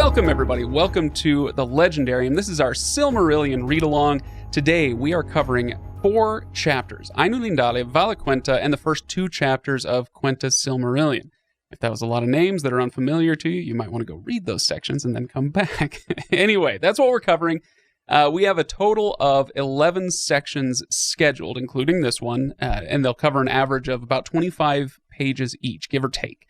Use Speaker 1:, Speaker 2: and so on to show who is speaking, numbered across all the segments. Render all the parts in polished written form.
Speaker 1: Welcome, everybody. Welcome to the Legendarium. This is our Silmarillion read-along. Today, we are covering 4 chapters, Ainulindalë, Valaquenta, and the first 2 chapters of Quenta Silmarillion. If that was a lot of names that are unfamiliar to you, you might want to go read those sections and then come back. Anyway, that's what we're covering. We have a total of 11 sections scheduled, including this one, and they'll cover an average of about 25 pages each, give or take.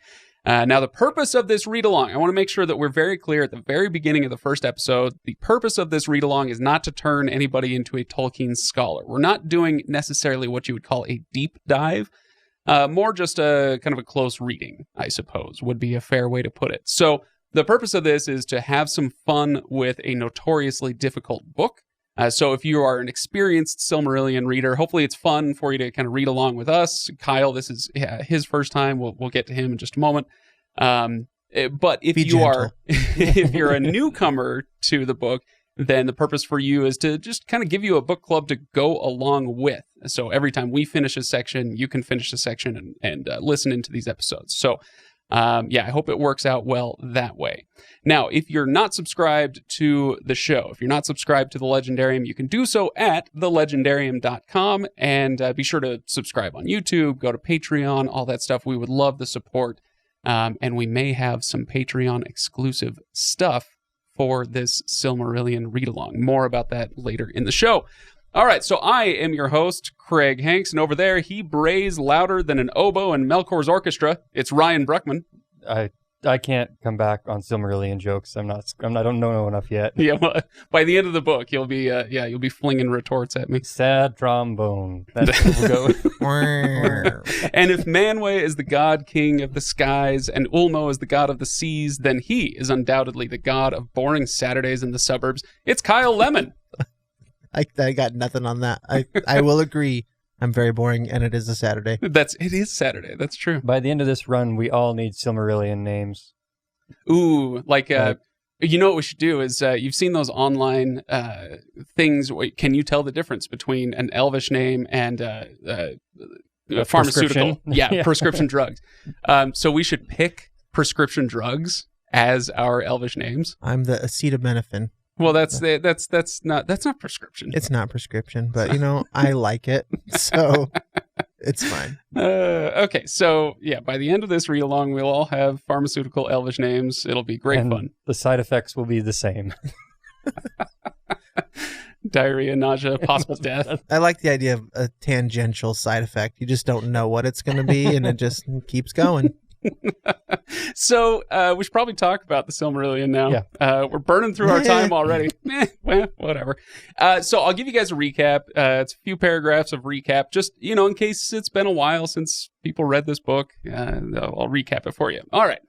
Speaker 1: Now, the purpose of this read-along, I want to make sure that we're very clear at the very beginning of the first episode. The purpose of this read-along is not to turn anybody into a Tolkien scholar. We're not doing necessarily what you would call a deep dive, more just a kind of a close reading, I suppose, would be a fair way to put it. So the purpose of this is to have some fun with a notoriously difficult book. So if you are an experienced Silmarillion reader, hopefully it's fun for you to kind of read along with us. Kyle, this is his first time. We'll get to him in just a moment. But if if you're a newcomer to the book, then the purpose for you is to just kind of give you a book club to go along with. So every time we finish a section, you can finish a section and listen into these episodes. So I hope it works out well that way. Now, if you're not subscribed to the show, if you're not subscribed to the Legendarium, you can do so at thelegendarium.com, and be sure to subscribe on YouTube, go to Patreon, all that stuff. We would love the support, and we may have some Patreon exclusive stuff for this Silmarillion read-along. More about that later in the show. All right, so I am your host, Craig Hanks, and over there, he brays louder than an oboe in Melkor's orchestra. It's Ryan Bruckman.
Speaker 2: I can't come back on Silmarillion jokes. I don't know enough yet.
Speaker 1: Yeah, well, by the end of the book, you'll be flinging retorts at me.
Speaker 2: Sad trombone. That's where we'll go.
Speaker 1: And if Manwë is the god king of the skies and Ulmo is the god of the seas, then he is undoubtedly the god of boring Saturdays in the suburbs. It's Kyle Lemon.
Speaker 3: I got nothing on that. I will agree. I'm very boring, and it is a Saturday.
Speaker 1: It is Saturday. That's true.
Speaker 2: By the end of this run, we all need Silmarillion names.
Speaker 1: Ooh, you know what we should do is you've seen those online things. Can you tell the difference between an Elvish name and pharmaceutical? Yeah, prescription drugs. So we should pick prescription drugs as our Elvish names.
Speaker 3: I'm the acetaminophen.
Speaker 1: Well, that's not prescription.
Speaker 3: It's not prescription, but I like it, so it's fine.
Speaker 1: Okay, so by the end of this read along, we'll all have pharmaceutical Elvish names. It'll be great fun.
Speaker 2: The side effects will be the same:
Speaker 1: diarrhea, nausea, possible death.
Speaker 3: I like the idea of a tangential side effect. You just don't know what it's going to be, and it just keeps going.
Speaker 1: So we should probably talk about the Silmarillion now. Yeah. We're burning through our time already. Well, whatever. So I'll give you guys a recap. It's a few paragraphs of recap, just in case it's been a while since people read this book. I'll recap it for you. All right.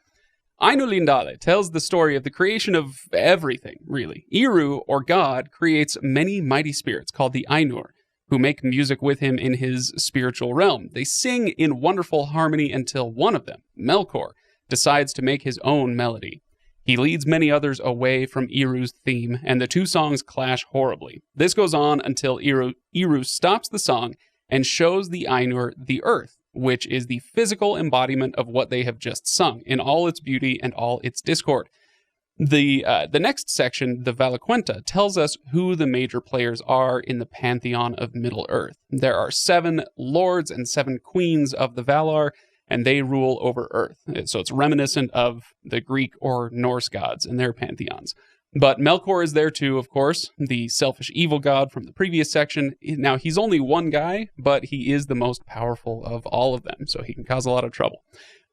Speaker 1: Ainulindalë tells the story of the creation of everything, really. Eru, or God, creates many mighty spirits called the Ainur, who make music with him in his spiritual realm. They sing in wonderful harmony until one of them, Melkor, decides to make his own melody. He leads many others away from Eru's theme, and the 2 songs clash horribly. This goes on until Eru stops the song and shows the Ainur the earth, which is the physical embodiment of what they have just sung, in all its beauty and all its discord. The next section, the Valaquenta, tells us who the major players are in the pantheon of Middle-earth. There are 7 lords and 7 queens of the Valar, and they rule over Earth. So it's reminiscent of the Greek or Norse gods and their pantheons. But Melkor is there too, of course, the selfish evil god from the previous section. Now, he's only one guy, but he is the most powerful of all of them, so he can cause a lot of trouble.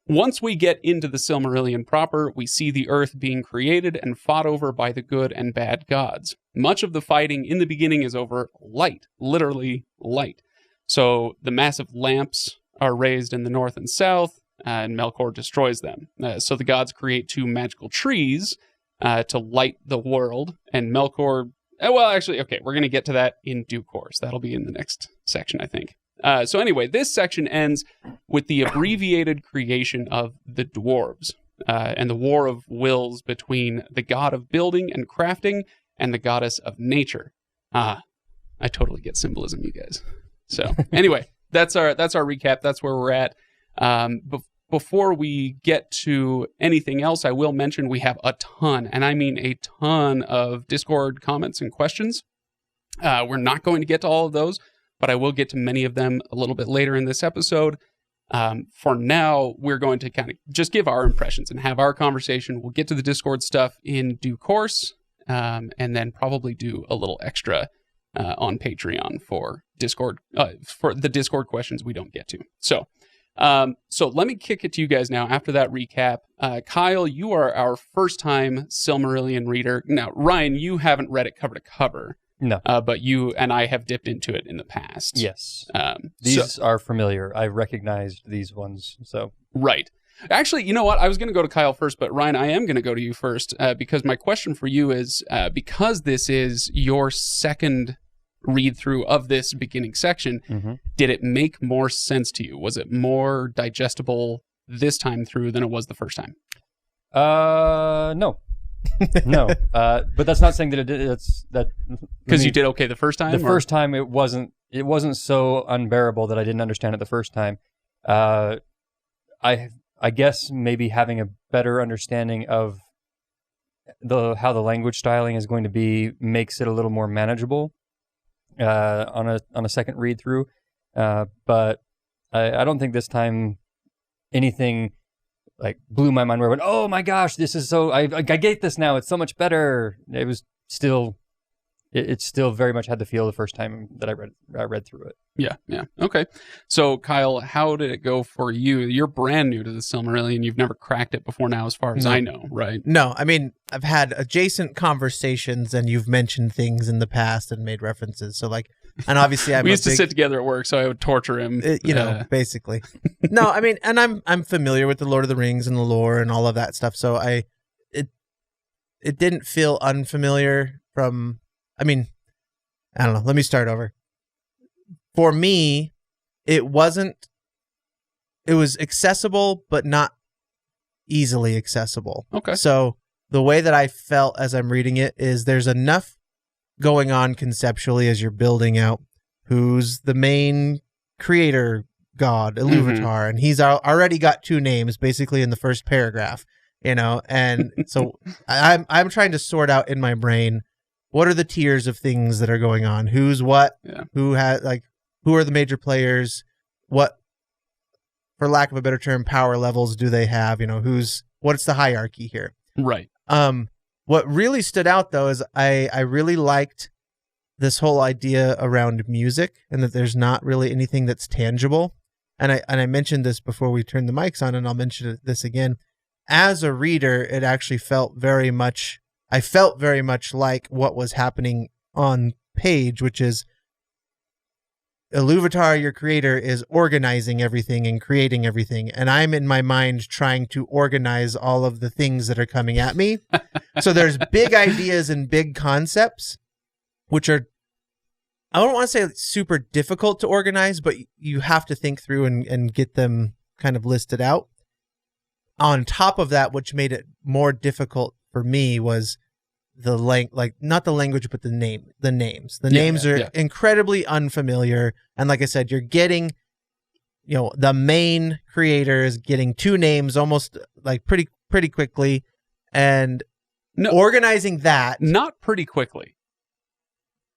Speaker 1: Once we get into the Silmarillion proper, we see the earth being created and fought over by the good and bad gods. Much of the fighting in the beginning is over light, literally light. So the massive lamps are raised in the north and south, and Melkor destroys them. So the gods create 2 magical trees to light the world, and Melkor... we're going to get to that in due course. That'll be in the next section, I think. So anyway, this section ends with the abbreviated creation of the dwarves and the war of wills between the god of building and crafting and the goddess of nature. I totally get symbolism, you guys. So anyway, that's our recap. That's where we're at. before we get to anything else, I will mention we have a ton, and I mean a ton of Discord comments and questions. We're not going to get to all of those, but I will get to many of them a little bit later in this episode. For now, we're going to kind of just give our impressions and have our conversation. We'll get to the Discord stuff in due course, and then probably do a little extra on Patreon for Discord, for the Discord questions we don't get to. So let me kick it to you guys now after that recap. Kyle, you are our first time Silmarillion reader. Now, Ryan, you haven't read it cover to cover.
Speaker 2: No.
Speaker 1: But you and I have dipped into it in the past.
Speaker 2: Yes. These are familiar. I recognized these ones. So
Speaker 1: right. Actually, you know what? I was going to go to Kyle first, but Ryan, I am going to go to you first because my question for you is, because this is your second read through of this beginning section, did it make more sense to you? Was it more digestible this time through than it was the first time?
Speaker 2: No. No, but that's not saying that it did. It's that
Speaker 1: because you did okay the first time.
Speaker 2: First time it wasn't so unbearable that I didn't understand it the first time. I guess maybe having a better understanding of how the language styling is going to be makes it a little more manageable on a second read through. But I don't think this time anything like blew my mind where I went, oh my gosh, this is so, I get this now. It's so much better. It was still, it still very much had the feel the first time that I read through it.
Speaker 1: Yeah. Okay. So Kyle, how did it go for you? You're brand new to the Silmarillion. You've never cracked it before now, as far as I know, right?
Speaker 3: No, I mean, I've had adjacent conversations and you've mentioned things in the past and made references. So like, and obviously
Speaker 1: we used to sit together at work, so I would torture him.
Speaker 3: Basically. No, I mean, and I'm familiar with the Lord of the Rings and the lore and all of that stuff. So it didn't feel unfamiliar from, I mean, I don't know. Let me start over. For me, it was accessible, but not easily accessible.
Speaker 1: Okay.
Speaker 3: So the way that I felt as I'm reading it is there's enough going on conceptually as you're building out who's the main creator god, Iluvatar, and he's already got two names basically in the first paragraph, and so I'm trying to sort out in my brain what are the tiers of things that are going on, who's what, who are the major players, what, for lack of a better term, power levels do they have, what's the hierarchy here,
Speaker 1: right?
Speaker 3: What really stood out, though, is I really liked this whole idea around music and that there's not really anything that's tangible. And I mentioned this before we turned the mics on, and I'll mention this again. As a reader, it actually felt very much like what was happening on page, which is Iluvatar, your creator, is organizing everything and creating everything. And I'm in my mind trying to organize all of the things that are coming at me. So there's big ideas and big concepts, which are, I don't want to say super difficult to organize, but you have to think through and get them kind of listed out. On top of that, which made it more difficult for me was not the language, but the names. The names are incredibly unfamiliar. And like I said, you're getting, the main creator is getting two names almost like pretty quickly, and organizing that. Not
Speaker 1: pretty quickly.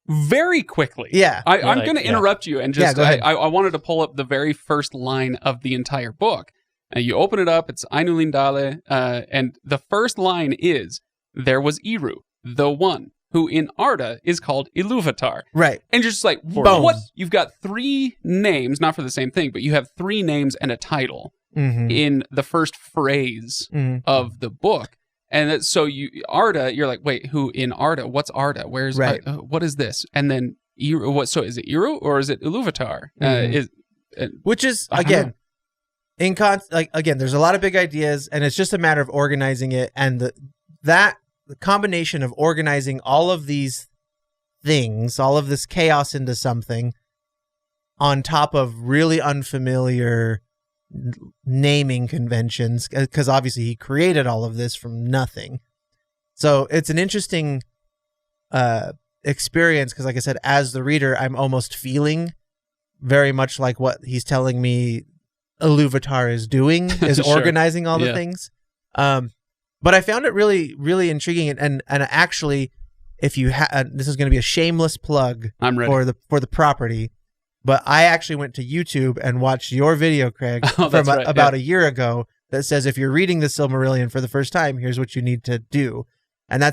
Speaker 1: Very quickly.
Speaker 3: Yeah.
Speaker 1: I'm going to interrupt you and just, I wanted to pull up the very first line of the entire book. You open it up, it's Ainulindalë, and the first line is, there was Eru, the one, who in Arda is called Iluvatar.
Speaker 3: Right.
Speaker 1: And you're just like, what? You've got three names, not for the same thing, but you have three names and a title in the first phrase of the book. And so Arda, you're like, wait, who in Arda? What's Arda? Where's what is this? And then Eru, what? So is it Eru or is it Iluvatar?
Speaker 3: Which is again, there's a lot of big ideas, and it's just a matter of organizing it, and the combination of organizing all of these things, all of this chaos into something, on top of really unfamiliar naming conventions, because obviously he created all of this from nothing. So it's an interesting experience, because like I said, as the reader, I'm almost feeling very much like what he's telling me Iluvatar is doing, is
Speaker 1: Sure.
Speaker 3: organizing all the
Speaker 1: Yeah.
Speaker 3: things. But I found it really, really intriguing. And actually, if you this is going to be a shameless plug
Speaker 1: I'm ready.
Speaker 3: for the property, but I actually went to YouTube and watched your video, Craig,
Speaker 1: Oh, that's right,
Speaker 3: about a year ago that says if you're reading the Silmarillion for the first time, here's what you need to do. And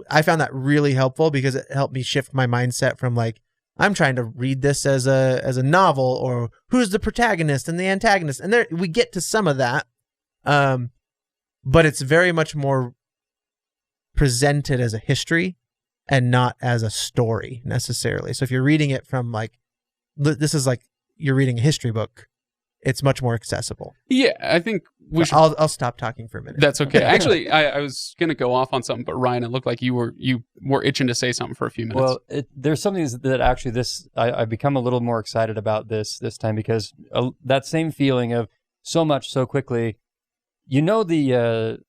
Speaker 3: I found that really helpful because it helped me shift my mindset from like, I'm trying to read this as a novel, or who's the protagonist and the antagonist. And there we get to some of that. But it's very much more presented as a history and not as a story necessarily. So if you're reading it from like, this is like you're reading a history book, it's much more accessible.
Speaker 1: Yeah, I think we should.
Speaker 3: I'll stop talking for a minute.
Speaker 1: That's okay. Actually, I was going to go off on something, but Ryan, it looked like you were itching to say something for a few minutes.
Speaker 2: Well, there's something that actually I've become a little more excited about this time because that same feeling of so much so quickly. You know the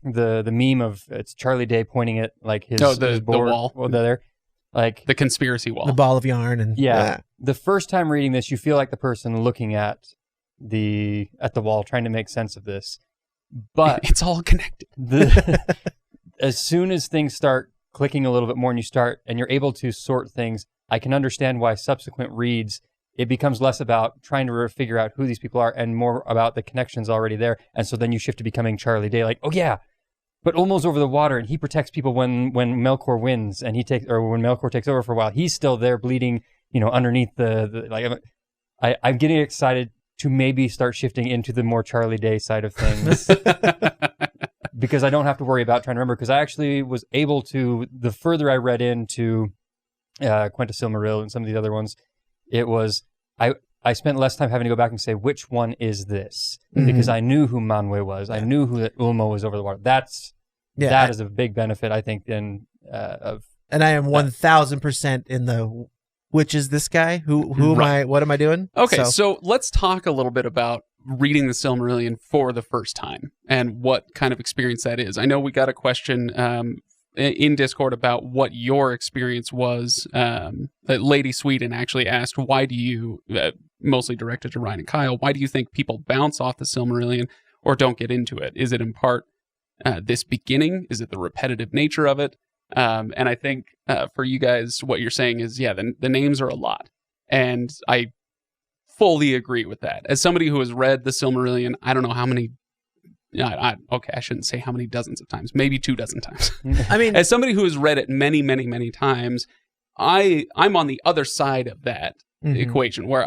Speaker 2: meme of it's Charlie Day pointing at like his board,
Speaker 1: the wall,
Speaker 2: there, like
Speaker 1: the conspiracy wall,
Speaker 3: the ball of yarn, and
Speaker 2: yeah. The first time reading this, you feel like the person looking at the wall, trying to make sense of this, but
Speaker 1: it's all connected.
Speaker 2: As soon as things start clicking a little bit more, and you're able to sort things, I can understand why subsequent reads. It becomes less about trying to figure out who these people are and more about the connections already there. And so then you shift to becoming Charlie Day, like, oh yeah, but Ulmo's over the water and he protects people when Melkor wins and when Melkor takes over for a while, he's still there bleeding, underneath I'm getting excited to maybe start shifting into the more Charlie Day side of things because I don't have to worry about trying to remember, because I actually was able to, the further I read into Quenta Silmarillion and some of these other ones, it was, I spent less time having to go back and say, which one is this? Because I knew who Manwë was. I knew who Ulmo was over the water. That is a big benefit, I think, and I am
Speaker 3: 1000% in the, which is this guy? Who am I? What am I doing?
Speaker 1: Okay, so let's talk a little bit about reading the Silmarillion for the first time and what kind of experience that is. I know we got a question in Discord about what your experience was. Lady Sweden actually asked, why do you, mostly directed to Ryan and Kyle, why do you think people bounce off the Silmarillion or don't get into it? Is it in part this beginning? Is it the repetitive nature of it? And I think for you guys, what you're saying is, yeah, the names are a lot. And I fully agree with that. As somebody who has read the Silmarillion, I don't know how many, I shouldn't say how many dozens of times, maybe 24 times.
Speaker 3: I mean,
Speaker 1: as somebody who has read it many, many, many times, I'm on the other side of that equation where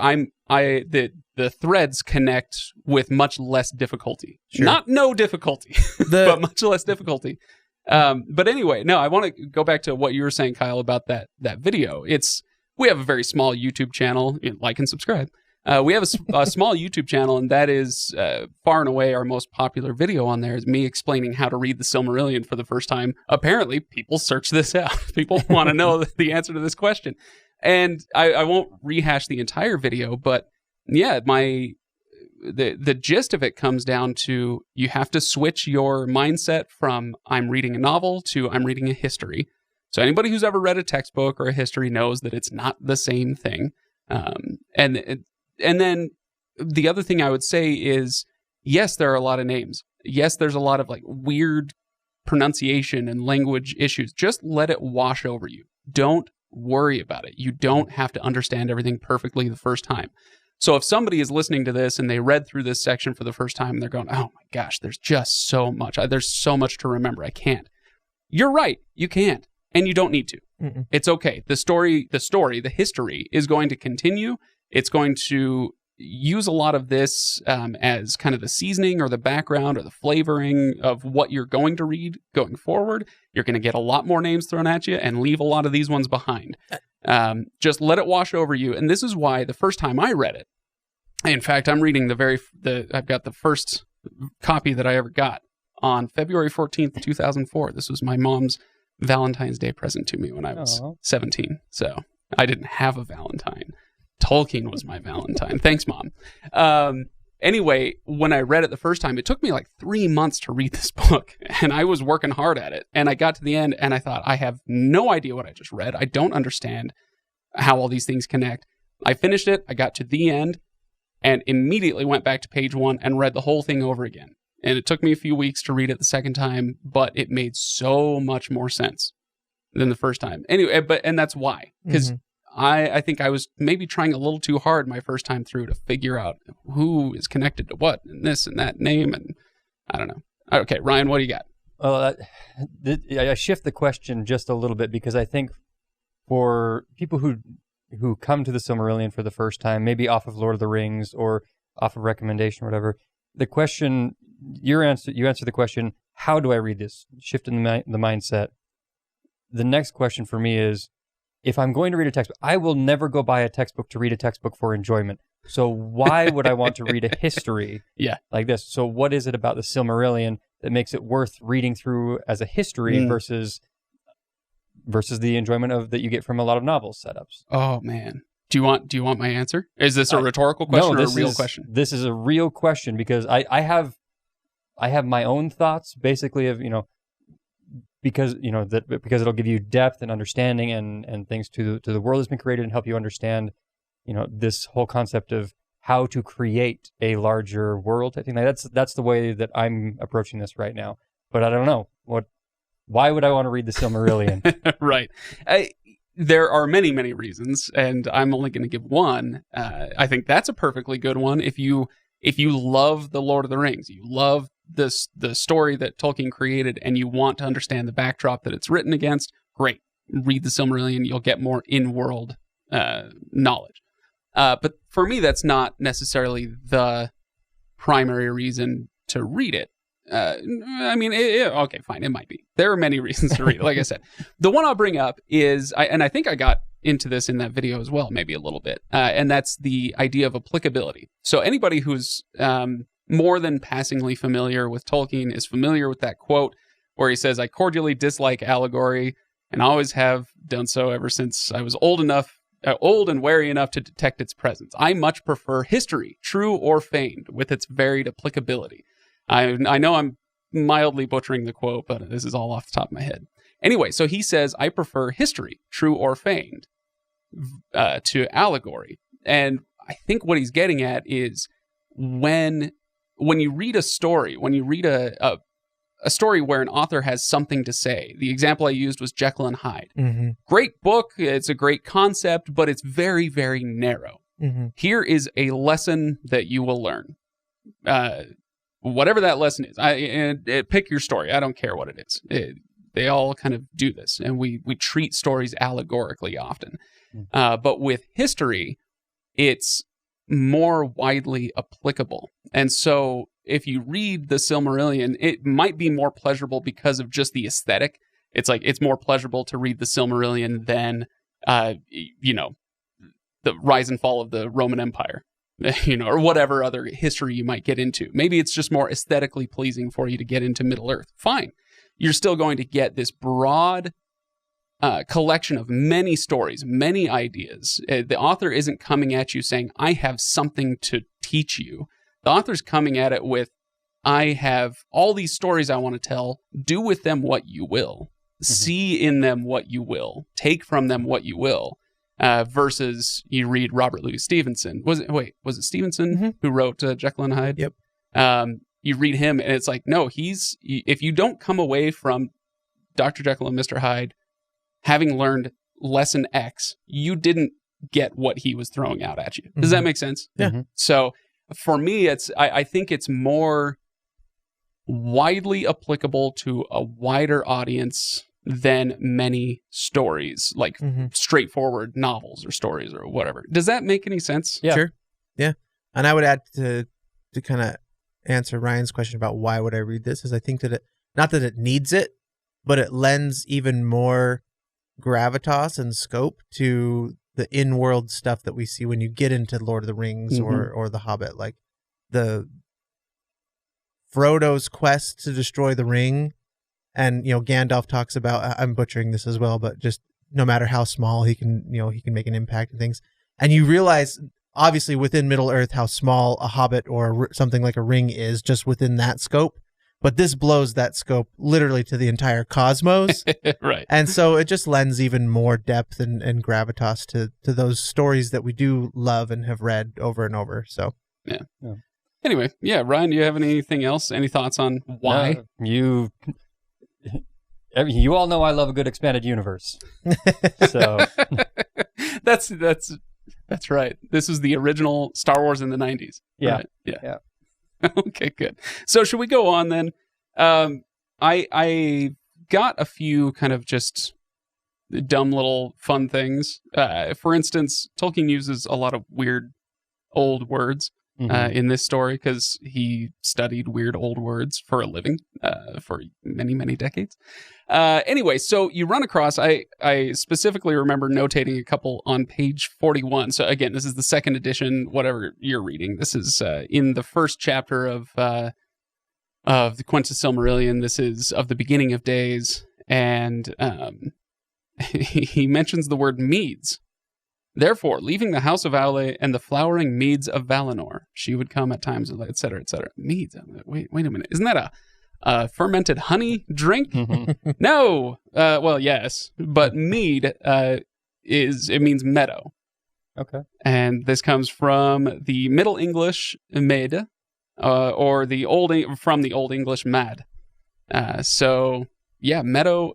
Speaker 1: the threads connect with much less difficulty.
Speaker 3: Sure.
Speaker 1: Not no difficulty, but much less difficulty. But anyway, no, I want to go back to what you were saying, Kyle, about that video. We have a very small YouTube channel. Like and subscribe. We have a small YouTube channel, and that is far and away our most popular video on there is me explaining how to read the Silmarillion for the first time. Apparently, people search this out. People want to know the answer to this question. And I won't rehash the entire video, but yeah, the gist of it comes down to you have to switch your mindset from I'm reading a novel to I'm reading a history. So anybody who's ever read a textbook or a history knows that it's not the same thing. And then the other thing I would say is, yes, there are a lot of names. Yes, there's a lot of like weird pronunciation and language issues. Just let it wash over you. Don't worry about it. You don't have to understand everything perfectly the first time. So if somebody is listening to this and they read through this section for the first time and they're going, oh my gosh, there's just so much. There's so much to remember. I can't. You're right. You can't. And you don't need to. Mm-mm. It's okay. The history is going to continue. It's going to use a lot of this as kind of the seasoning or the background or the flavoring of what you're going to read going forward. You're going to get a lot more names thrown at you and leave a lot of these ones behind. Just let it wash over you. And this is why the first time I read it, in fact, I'm reading I've got the first copy that I ever got on February 14th, 2004. This was my mom's Valentine's Day present to me when I was 17. So I didn't have a Valentine. Tolkien was my Valentine. Thanks, Mom. Anyway, when I read it the first time, it took me like 3 months to read this book, and I was working hard at it. And I got to the end, and I thought, I have no idea what I just read. I don't understand how all these things connect. I finished it. I got to the end, and immediately went back to page 1 and read the whole thing over again. And it took me a few weeks to read it the second time, but it made so much more sense than the first time. Anyway, and that's why. Because I think I was maybe trying a little too hard my first time through to figure out who is connected to what, and this and that name, and I don't know. Okay, Ryan, what do you got?
Speaker 2: Well, I shift the question just a little bit, because I think for people who come to the Silmarillion for the first time, maybe off of Lord of the Rings or off of recommendation or whatever, the question, you answer the question, how do I read this? Shifting the mindset. The next question for me is, if I'm going to read a textbook, I will never go buy a textbook to read a textbook for enjoyment. So why would I want to read a history like this? So what is it about the Silmarillion that makes it worth reading through as a history versus the enjoyment that you get from a lot of novel setups?
Speaker 1: Oh man. Do you want my answer? Is this a rhetorical question or a real question?
Speaker 2: This is a real question, because I have my own thoughts, basically, of, because it'll give you depth and understanding and things to the world that's been created, and help you understand, this whole concept of how to create a larger world. I think that's the way that I'm approaching this right now. But I don't know why would I want to read the Silmarillion?
Speaker 1: Right. There are many, many reasons, and I'm only going to give one. I think that's a perfectly good one. If you love the Lord of the Rings, you love the story that Tolkien created, and you want to understand the backdrop that it's written against, great. Read the Silmarillion. You'll get more in-world knowledge. But for me, that's not necessarily the primary reason to read it. Okay, fine. It might be. There are many reasons to read it. Like I said, the one I'll bring up is, and I think I got into this in that video as well, maybe a little bit, and that's the idea of applicability. So anybody who's more than passingly familiar with Tolkien is familiar with that quote where he says, "I cordially dislike allegory and always have done so ever since I was old and wary enough to detect its presence. I much prefer history, true or feigned, with its varied applicability." I know I'm mildly butchering the quote, but this is all off the top of my head. Anyway, so he says, I prefer history, true or feigned, to allegory. And I think what he's getting at is when you read a story, when you read a story where an author has something to say, the example I used was Jekyll and Hyde. Mm-hmm. Great book, it's a great concept, but it's very, very narrow. Mm-hmm. Here is a lesson that you will learn. Whatever that lesson is, pick your story. I don't care what it is. They all kind of do this, and we treat stories allegorically often. But with history, it's more widely applicable. And so if you read the Silmarillion, it might be more pleasurable because of just the aesthetic. It's like, it's more pleasurable to read the Silmarillion than, the rise and fall of the Roman Empire. Or whatever other history you might get into. Maybe it's just more aesthetically pleasing for you to get into Middle-earth. Fine. You're still going to get this broad collection of many stories, many ideas. The author isn't coming at you saying, I have something to teach you. The author's coming at it with, I have all these stories I want to tell. Do with them what you will. Mm-hmm. See in them what you will. Take from them what you will. Versus you read Robert Louis Stevenson. Was it Stevenson who wrote Jekyll and Hyde?
Speaker 3: Yep.
Speaker 1: You read him and it's like, no, if you don't come away from Dr. Jekyll and Mr. Hyde having learned lesson X, you didn't get what he was throwing out at you. Does that make sense?
Speaker 3: Yeah.
Speaker 2: Mm-hmm.
Speaker 1: So for me, I think it's more widely applicable to a wider audience than many stories, like straightforward novels or stories or whatever. Does that make any sense?
Speaker 2: Yeah.
Speaker 3: Sure. Yeah. And I would add to kind of answer Ryan's question about why would I read this, is I think that not that it needs it, but it lends even more gravitas and scope to the in-world stuff that we see when you get into Lord of the Rings or The Hobbit, like the Frodo's quest to destroy the ring. And, Gandalf talks about, I'm butchering this as well, but just no matter how small, he can make an impact and things. And you realize, obviously, within Middle-earth, how small a hobbit or something like a ring is just within that scope. But this blows that scope literally to the entire cosmos.
Speaker 1: Right.
Speaker 3: And so it just lends even more depth and gravitas to those stories that we do love and have read over and over. So
Speaker 1: Anyway, yeah, Ryan, do you have anything else? Any thoughts on why?
Speaker 2: No, you all know I love a good expanded universe. So
Speaker 1: that's right. This is the original Star Wars in the 90s.
Speaker 2: Yeah.
Speaker 1: Right? Yeah. Okay, good. So should we go on then? I got a few kind of just dumb little fun things. For instance, Tolkien uses a lot of weird old words in this story because he studied weird old words for a living for many, many decades. Anyway, so you run across, I specifically remember notating a couple on page 41. So again, this is the second edition, whatever you're reading. This is in the first chapter of the Quenta Silmarillion. This is of the beginning of days. And he mentions the word meads. Therefore, leaving the house of Aule and the flowering meads of Valinor, she would come at times, et cetera, et cetera. Meads. Wait a minute. Isn't that a fermented honey drink? No. Well, yes, but mead it means meadow.
Speaker 2: Okay.
Speaker 1: And this comes from the Middle English med, or from the Old English mad. So yeah, meadow.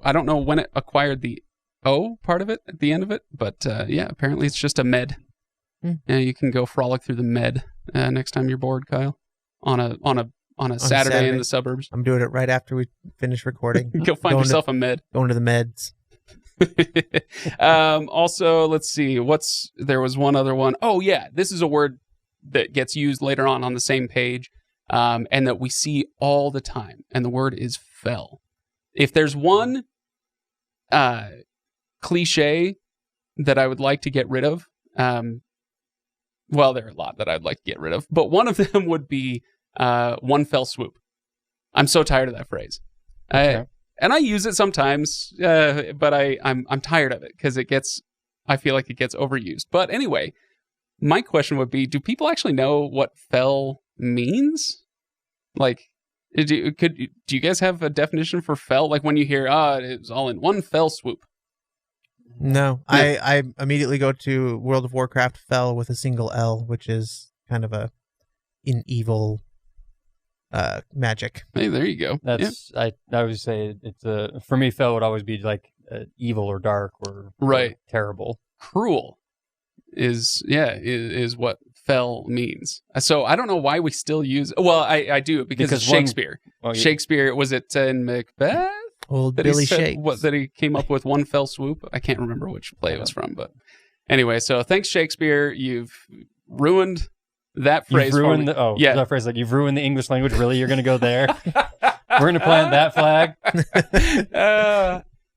Speaker 1: I don't know when it acquired the O part of it at the end of it, but yeah, apparently it's just a med. Yeah, you can go frolic through the med next time you're bored, Kyle, on a Saturday in the suburbs.
Speaker 3: I'm doing it right after we finish recording.
Speaker 1: Go find yourself a med.
Speaker 3: Going to the meds.
Speaker 1: Also, let's see. There was one other one. Oh yeah, this is a word that gets used later on the same page, and that we see all the time, and the word is fell. If there's one cliche that I would like to get rid of, well, there are a lot that I'd like to get rid of, but one of them would be one fell swoop. I'm so tired of that phrase.
Speaker 2: Okay.
Speaker 1: And I use it sometimes, but I'm tired of it because I feel like it gets overused. But anyway, my question would be, do people actually know what fell means? Like, do you guys have a definition for fell? Like when you hear, it was all in one fell swoop.
Speaker 3: No, I immediately go to World of Warcraft fell with a single L, which is kind of an evil magic.
Speaker 1: Hey, there you go.
Speaker 2: That's I would say it's for me, fell would always be like evil or dark or terrible.
Speaker 1: Cruel is what fell means. So I don't know why we still use. Well, I do because it's Shakespeare. Shakespeare, was it in Macbeth?
Speaker 3: Old Billy Shakes.
Speaker 1: That he came up with one fell swoop. I can't remember which play it was from, but anyway. So thanks, Shakespeare. You've ruined that phrase.
Speaker 2: That phrase, like you've ruined the English language. Really, you're going to go there? We're going to plant that flag.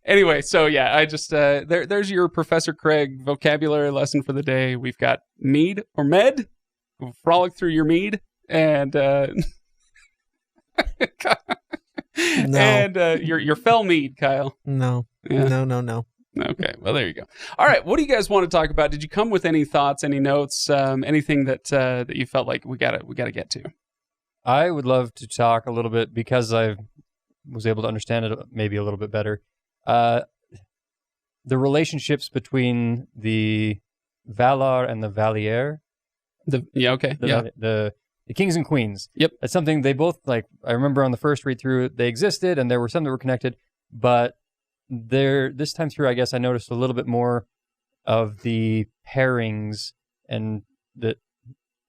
Speaker 1: Anyway, so yeah, I just there's your Professor Craig vocabulary lesson for the day. We've got mead or med. We'll frolic through your mead and
Speaker 3: No.
Speaker 1: And your fell mead, Kyle.
Speaker 3: No. Yeah. No.
Speaker 1: Okay, well there you go. All right, what do you guys want to talk about? Did you come with any thoughts, any notes, anything that you felt like we gotta get to?
Speaker 2: I would love to talk a little bit because I was able to understand it maybe a little bit better. The relationships between the Valar and the Valier. The kings and queens.
Speaker 1: Yep.
Speaker 2: That's something they both, like, I remember on the first read through, they existed and there were some that were connected, but this time through, I guess I noticed a little bit more of the pairings and that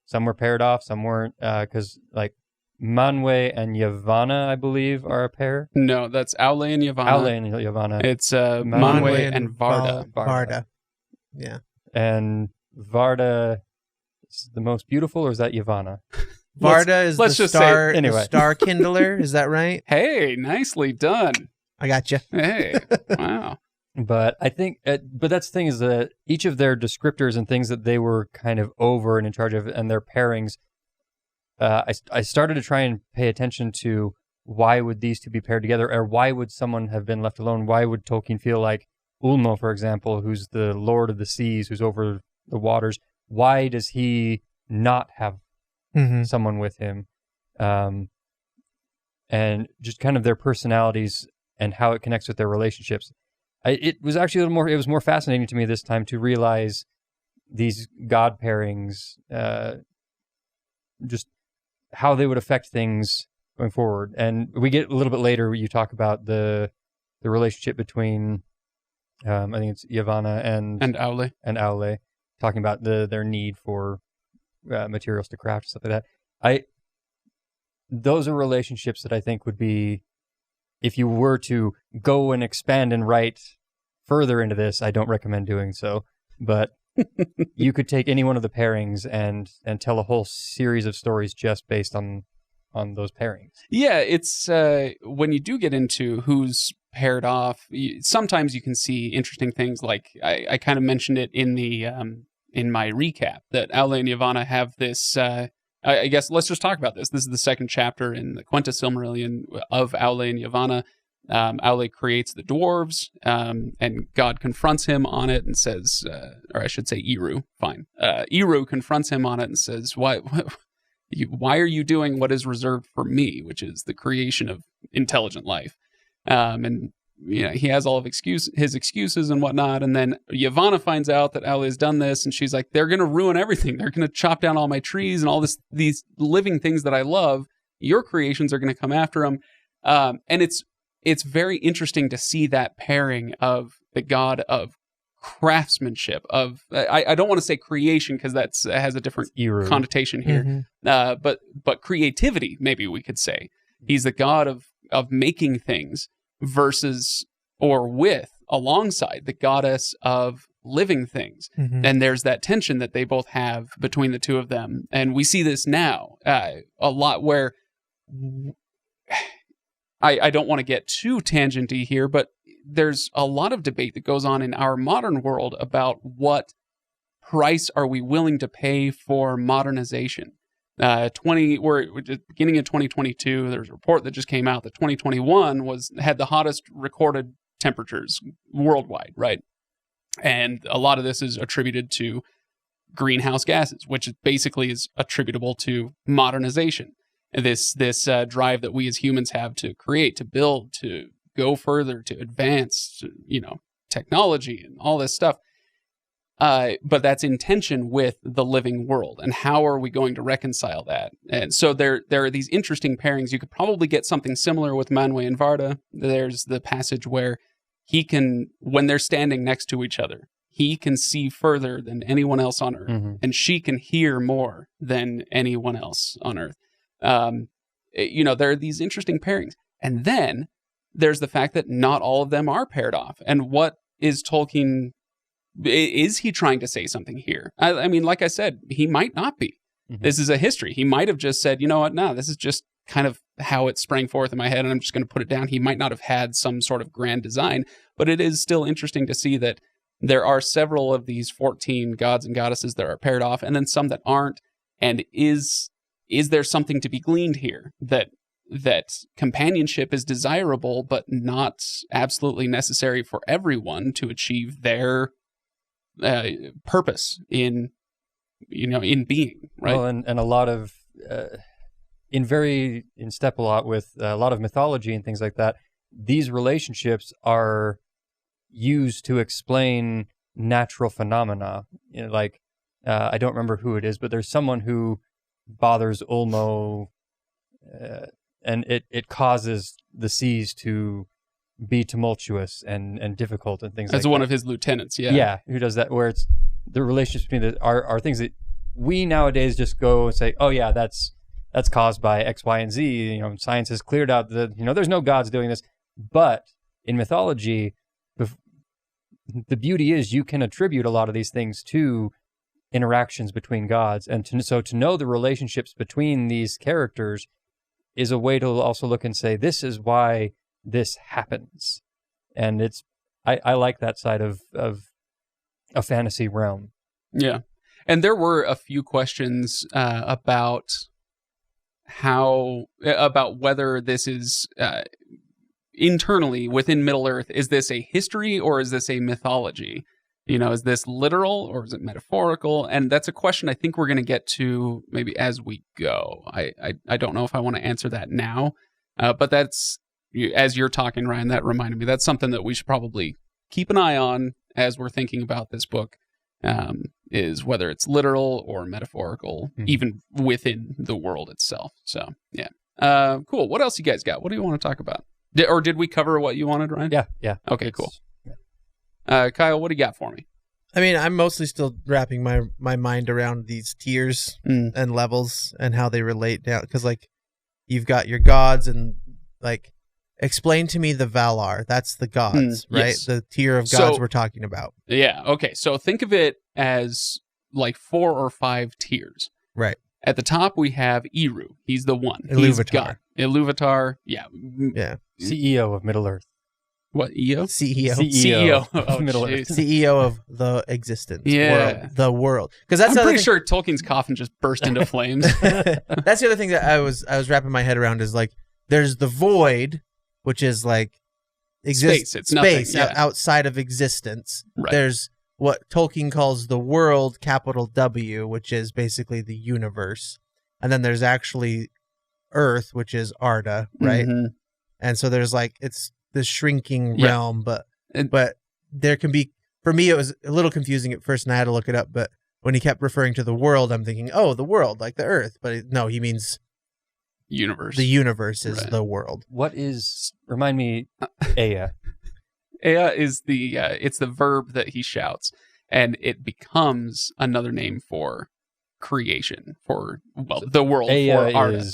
Speaker 2: some were paired off, some weren't, because like Manwë and Yavanna, I believe, are a pair.
Speaker 1: No, that's Aule and Yavanna. It's Manwë and Varda.
Speaker 3: Varda. Yeah.
Speaker 2: And Varda is the most beautiful, or is that Yavanna?
Speaker 3: Varda is the star,
Speaker 2: anyway.
Speaker 3: The star kindler. Is that right?
Speaker 1: Hey, nicely done.
Speaker 3: I got you.
Speaker 1: Hey, wow.
Speaker 2: But I think, but that's the thing is that each of their descriptors and things that they were kind of over and in charge of, and their pairings, I started to try and pay attention to why would these two be paired together, or why would someone have been left alone? Why would Tolkien feel like Ulmo, for example, who's the Lord of the Seas, who's over the waters, why does he not have someone with him? And just kind of their personalities and how it connects with their relationships. It was actually a little more. It was more fascinating to me this time to realize these god pairings just how they would affect things going forward. And we get a little bit later where you talk about the relationship between, I think it's Yavanna and Aule, talking about their need for materials to craft, stuff like that. Those are relationships that I think would be, if you were to go and expand and write further into this, I don't recommend doing so, but you could take any one of the pairings and tell a whole series of stories just based on those pairings. Yeah,
Speaker 1: it's when you do get into who's paired off, sometimes you can see interesting things. Like I kind of mentioned it in the in my recap that Aule and Yavanna have this. I guess let's just talk about this. This is the second chapter in the Quenta Silmarillion of Aule and Yavanna. Aule creates the dwarves, and God confronts him on it and says, or I should say Eru, fine. Eru confronts him on it and says, why are you doing what is reserved for me, which is the creation of intelligent life? And he has all of his excuses and whatnot. And then Yavanna finds out that Aule has done this, and she's like, they're going to ruin everything. They're going to chop down all my trees and all these living things that I love. Your creations are going to come after them. And it's very interesting to see that pairing of the god of craftsmanship, of I don't want to say creation because that has a different connotation here, but creativity, maybe we could say. He's the god of making things versus or alongside the goddess of living things. And there's that tension that they both have between the two of them. And we see this now a lot where I don't want to get too tangenty here, but there's a lot of debate that goes on in our modern world about what price are we willing to pay for modernization. We're beginning in 2022. There's a report that just came out that 2021 had the hottest recorded temperatures worldwide, right? And a lot of this is attributed to greenhouse gases, which basically is attributable to modernization. This drive that we as humans have to create, to build, to go further, to advance, technology and all this stuff. But that's in tension with the living world. And how are we going to reconcile that? And so there are these interesting pairings. You could probably get something similar with Manwë and Varda. There's the passage where when they're standing next to each other, he can see further than anyone else on Earth. And she can hear more than anyone else on Earth. There are these interesting pairings. And then there's the fact that not all of them are paired off. And what is Tolkien... Is he trying to say something here? I mean, like I said, he might not be. This is a history. He might have just said, you know what? No, this is just kind of how it sprang forth in my head, and I'm just going to put it down. He might not have had some sort of grand design, but it is still interesting to see that there are several of these 14 gods and goddesses that are paired off, and then some that aren't. And is there something to be gleaned here that companionship is desirable, but not absolutely necessary for everyone to achieve their purpose in being, right?
Speaker 2: Well, and a lot of in step a lot with a lot of mythology and things like that. These relationships are used to explain natural phenomena. I don't remember who it is, but there's someone who bothers Ulmo, and it causes the seas to be tumultuous and difficult and things like that. As
Speaker 1: one of his lieutenants, yeah.
Speaker 2: Yeah, who does that, where it's the relationships between are things that we nowadays just go and say, oh yeah, that's caused by X, Y, and Z. Science has cleared out there's no gods doing this. But in mythology, the beauty is you can attribute a lot of these things to interactions between gods. And to know the relationships between these characters is a way to also look and say, this is why this happens. And I like that side of a fantasy realm.
Speaker 1: Yeah. And there were a few questions about whether this is internally within Middle-earth, is this a history or is this a mythology? Is this literal or is it metaphorical? And that's a question I think we're going to get to maybe as we go. I don't know if I want to answer that now, but that's, as you're talking, Ryan, that reminded me. That's something that we should probably keep an eye on as we're thinking about this book. is whether it's literal or metaphorical, even within the world itself. So, yeah. Cool. What else you guys got? What do you want to talk about? Did we cover what you wanted, Ryan?
Speaker 2: Yeah.
Speaker 1: Okay, cool. Kyle, what do you got for me?
Speaker 3: I mean, I'm mostly still wrapping my mind around these tiers and levels and how they relate down. Because, like, you've got your gods and, like, explain to me the Valar. That's the gods, right? Yes. The tier of gods we're talking about.
Speaker 1: Yeah, okay. So think of it as, like, 4 or 5 tiers.
Speaker 3: Right.
Speaker 1: At the top, we have Eru. He's the one.
Speaker 3: Iluvatar.
Speaker 1: He's God. Iluvatar, yeah.
Speaker 2: CEO of Middle-earth.
Speaker 1: What, EO?
Speaker 3: CEO.
Speaker 1: Oh,
Speaker 2: Middle-earth.
Speaker 3: CEO of the existence.
Speaker 1: Yeah.
Speaker 3: World, the world. Because that's
Speaker 1: I'm pretty sure Tolkien's coffin just burst into flames.
Speaker 3: That's the other thing that I was wrapping my head around is, like, there's the void, which is, like,
Speaker 1: space. It's space
Speaker 3: nothing, outside of existence.
Speaker 1: Right.
Speaker 3: There's what Tolkien calls the world, capital W, which is basically the universe. And then there's actually Earth, which is Arda, right? Mm-hmm. And so there's, like, it's this shrinking realm, but there can be, for me, it was a little confusing at first and I had to look it up, but when he kept referring to the world, I'm thinking, oh, the world, like the Earth. But no, he means
Speaker 1: universe.
Speaker 3: The universe is the world.
Speaker 2: What is, remind me, Ea?
Speaker 1: Ea is it's the verb that he shouts, and it becomes another name for creation, for, well, the world, for Arda.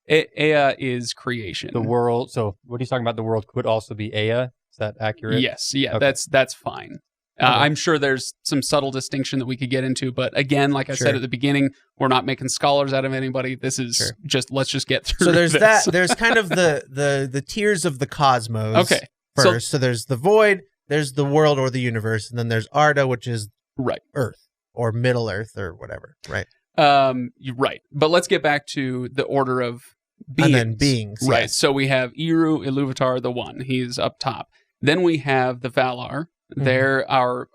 Speaker 1: Ea is creation.
Speaker 2: The world. So what he's talking about, the world could also be Ea. Is that accurate?
Speaker 1: Yes. Yeah, okay. That's fine. Okay. I'm sure there's some subtle distinction that we could get into, but again, like I said at the beginning, we're not making scholars out of anybody. This is let's just get through.
Speaker 3: So there's
Speaker 1: this.
Speaker 3: There's kind of the tiers of the cosmos. Okay. First, so there's the void, there's the world or the universe, and then there's Arda, which is Earth or Middle Earth or whatever. Right.
Speaker 1: You're right. But let's get back to the order of beings.
Speaker 3: And then beings.
Speaker 1: Right.
Speaker 3: Yes.
Speaker 1: So we have Eru, Iluvatar, the one. He's up top. Then we have the Valar. They're our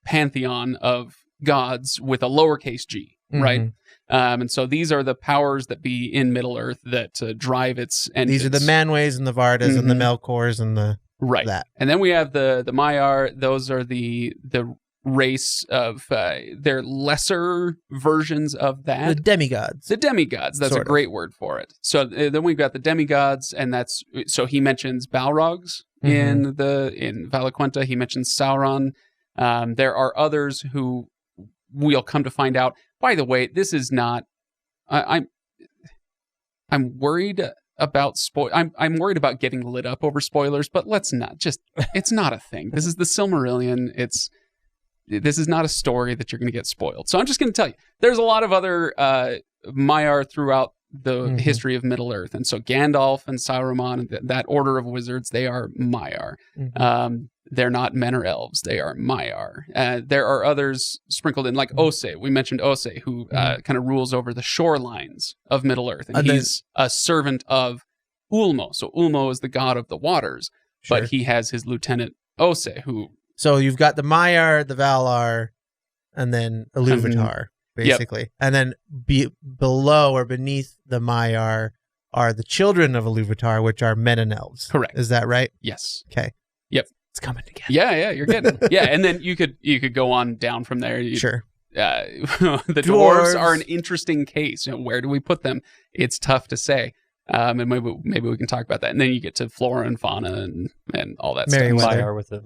Speaker 1: pantheon of gods with a lowercase g, right? And so these are the powers that be in Middle-earth that drive its engines.
Speaker 3: These are the Manways and the Vardas and the Melkors and the that.
Speaker 1: And then we have the Maiar. Those are the race of they're lesser versions of that.
Speaker 3: The demigods.
Speaker 1: The demigods. That's a great word for it. So then we've got the demigods, and so he mentions Balrogs in Valaquenta. He mentions Sauron. There are others who we'll come to find out. By the way, this is not. I'm worried about I'm worried about getting lit up over spoilers, but let's not. It's not a thing. This is the Silmarillion. This is not a story that you're going to get spoiled. So I'm just going to tell you, there's a lot of other Maiar throughout the history of Middle-earth. And so Gandalf and Saruman, and that order of wizards, they are Maiar. They're not men or elves. They are Maiar. There are others sprinkled in, like Ose. We mentioned Ose, who kind of rules over the shorelines of Middle-earth. And he's a servant of Ulmo. So Ulmo is the god of the waters, but he has his lieutenant Ose, who...
Speaker 3: So you've got the Maiar, the Valar, and then Iluvatar, basically. Yep. And then below or beneath the Maiar are the children of Iluvatar, which are men and elves.
Speaker 1: Correct.
Speaker 3: Is that right?
Speaker 1: Yes.
Speaker 3: Okay.
Speaker 1: Yep.
Speaker 3: It's coming together.
Speaker 1: Yeah, you're getting it. Yeah, and then you could go on down from there.
Speaker 3: Sure.
Speaker 1: The dwarves are an interesting case. Where do we put them? It's tough to say. And maybe we can talk about that. And then you get to flora and fauna and all that stuff.
Speaker 2: Maiar with the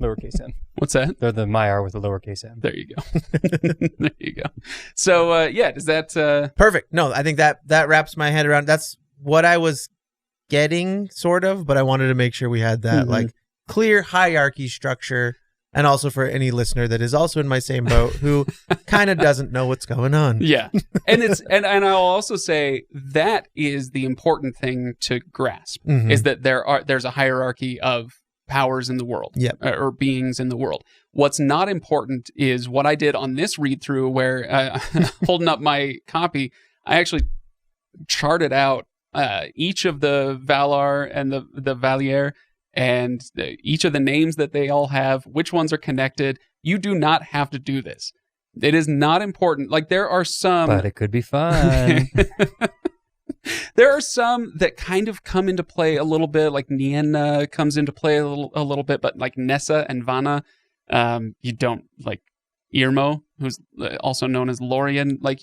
Speaker 2: lowercase m.
Speaker 1: What's that?
Speaker 2: They're the Maiar with the lowercase m.
Speaker 1: There you go. There you go. So, does that...
Speaker 3: Perfect. No, I think that wraps my head around. That's what I was getting, sort of, but I wanted to make sure we had that like clear hierarchy structure. And also for any listener that is also in my same boat who kind of doesn't know what's going on.
Speaker 1: Yeah. And and I'll also say that is the important thing to grasp is that there's a hierarchy of powers in the world or beings in the world. What's not important is what I did on this read through where holding up my copy, I actually charted out each of the Valar and the Valier and each of the names that they all have, which ones are connected. You do not have to do this. It is not important. Like there are some...
Speaker 2: But it could be fun.
Speaker 1: There are some that kind of come into play a little bit, like Nienna comes into play a little bit, but like Nessa and Vanna, you don't like Irmo, who's also known as Lorien. Like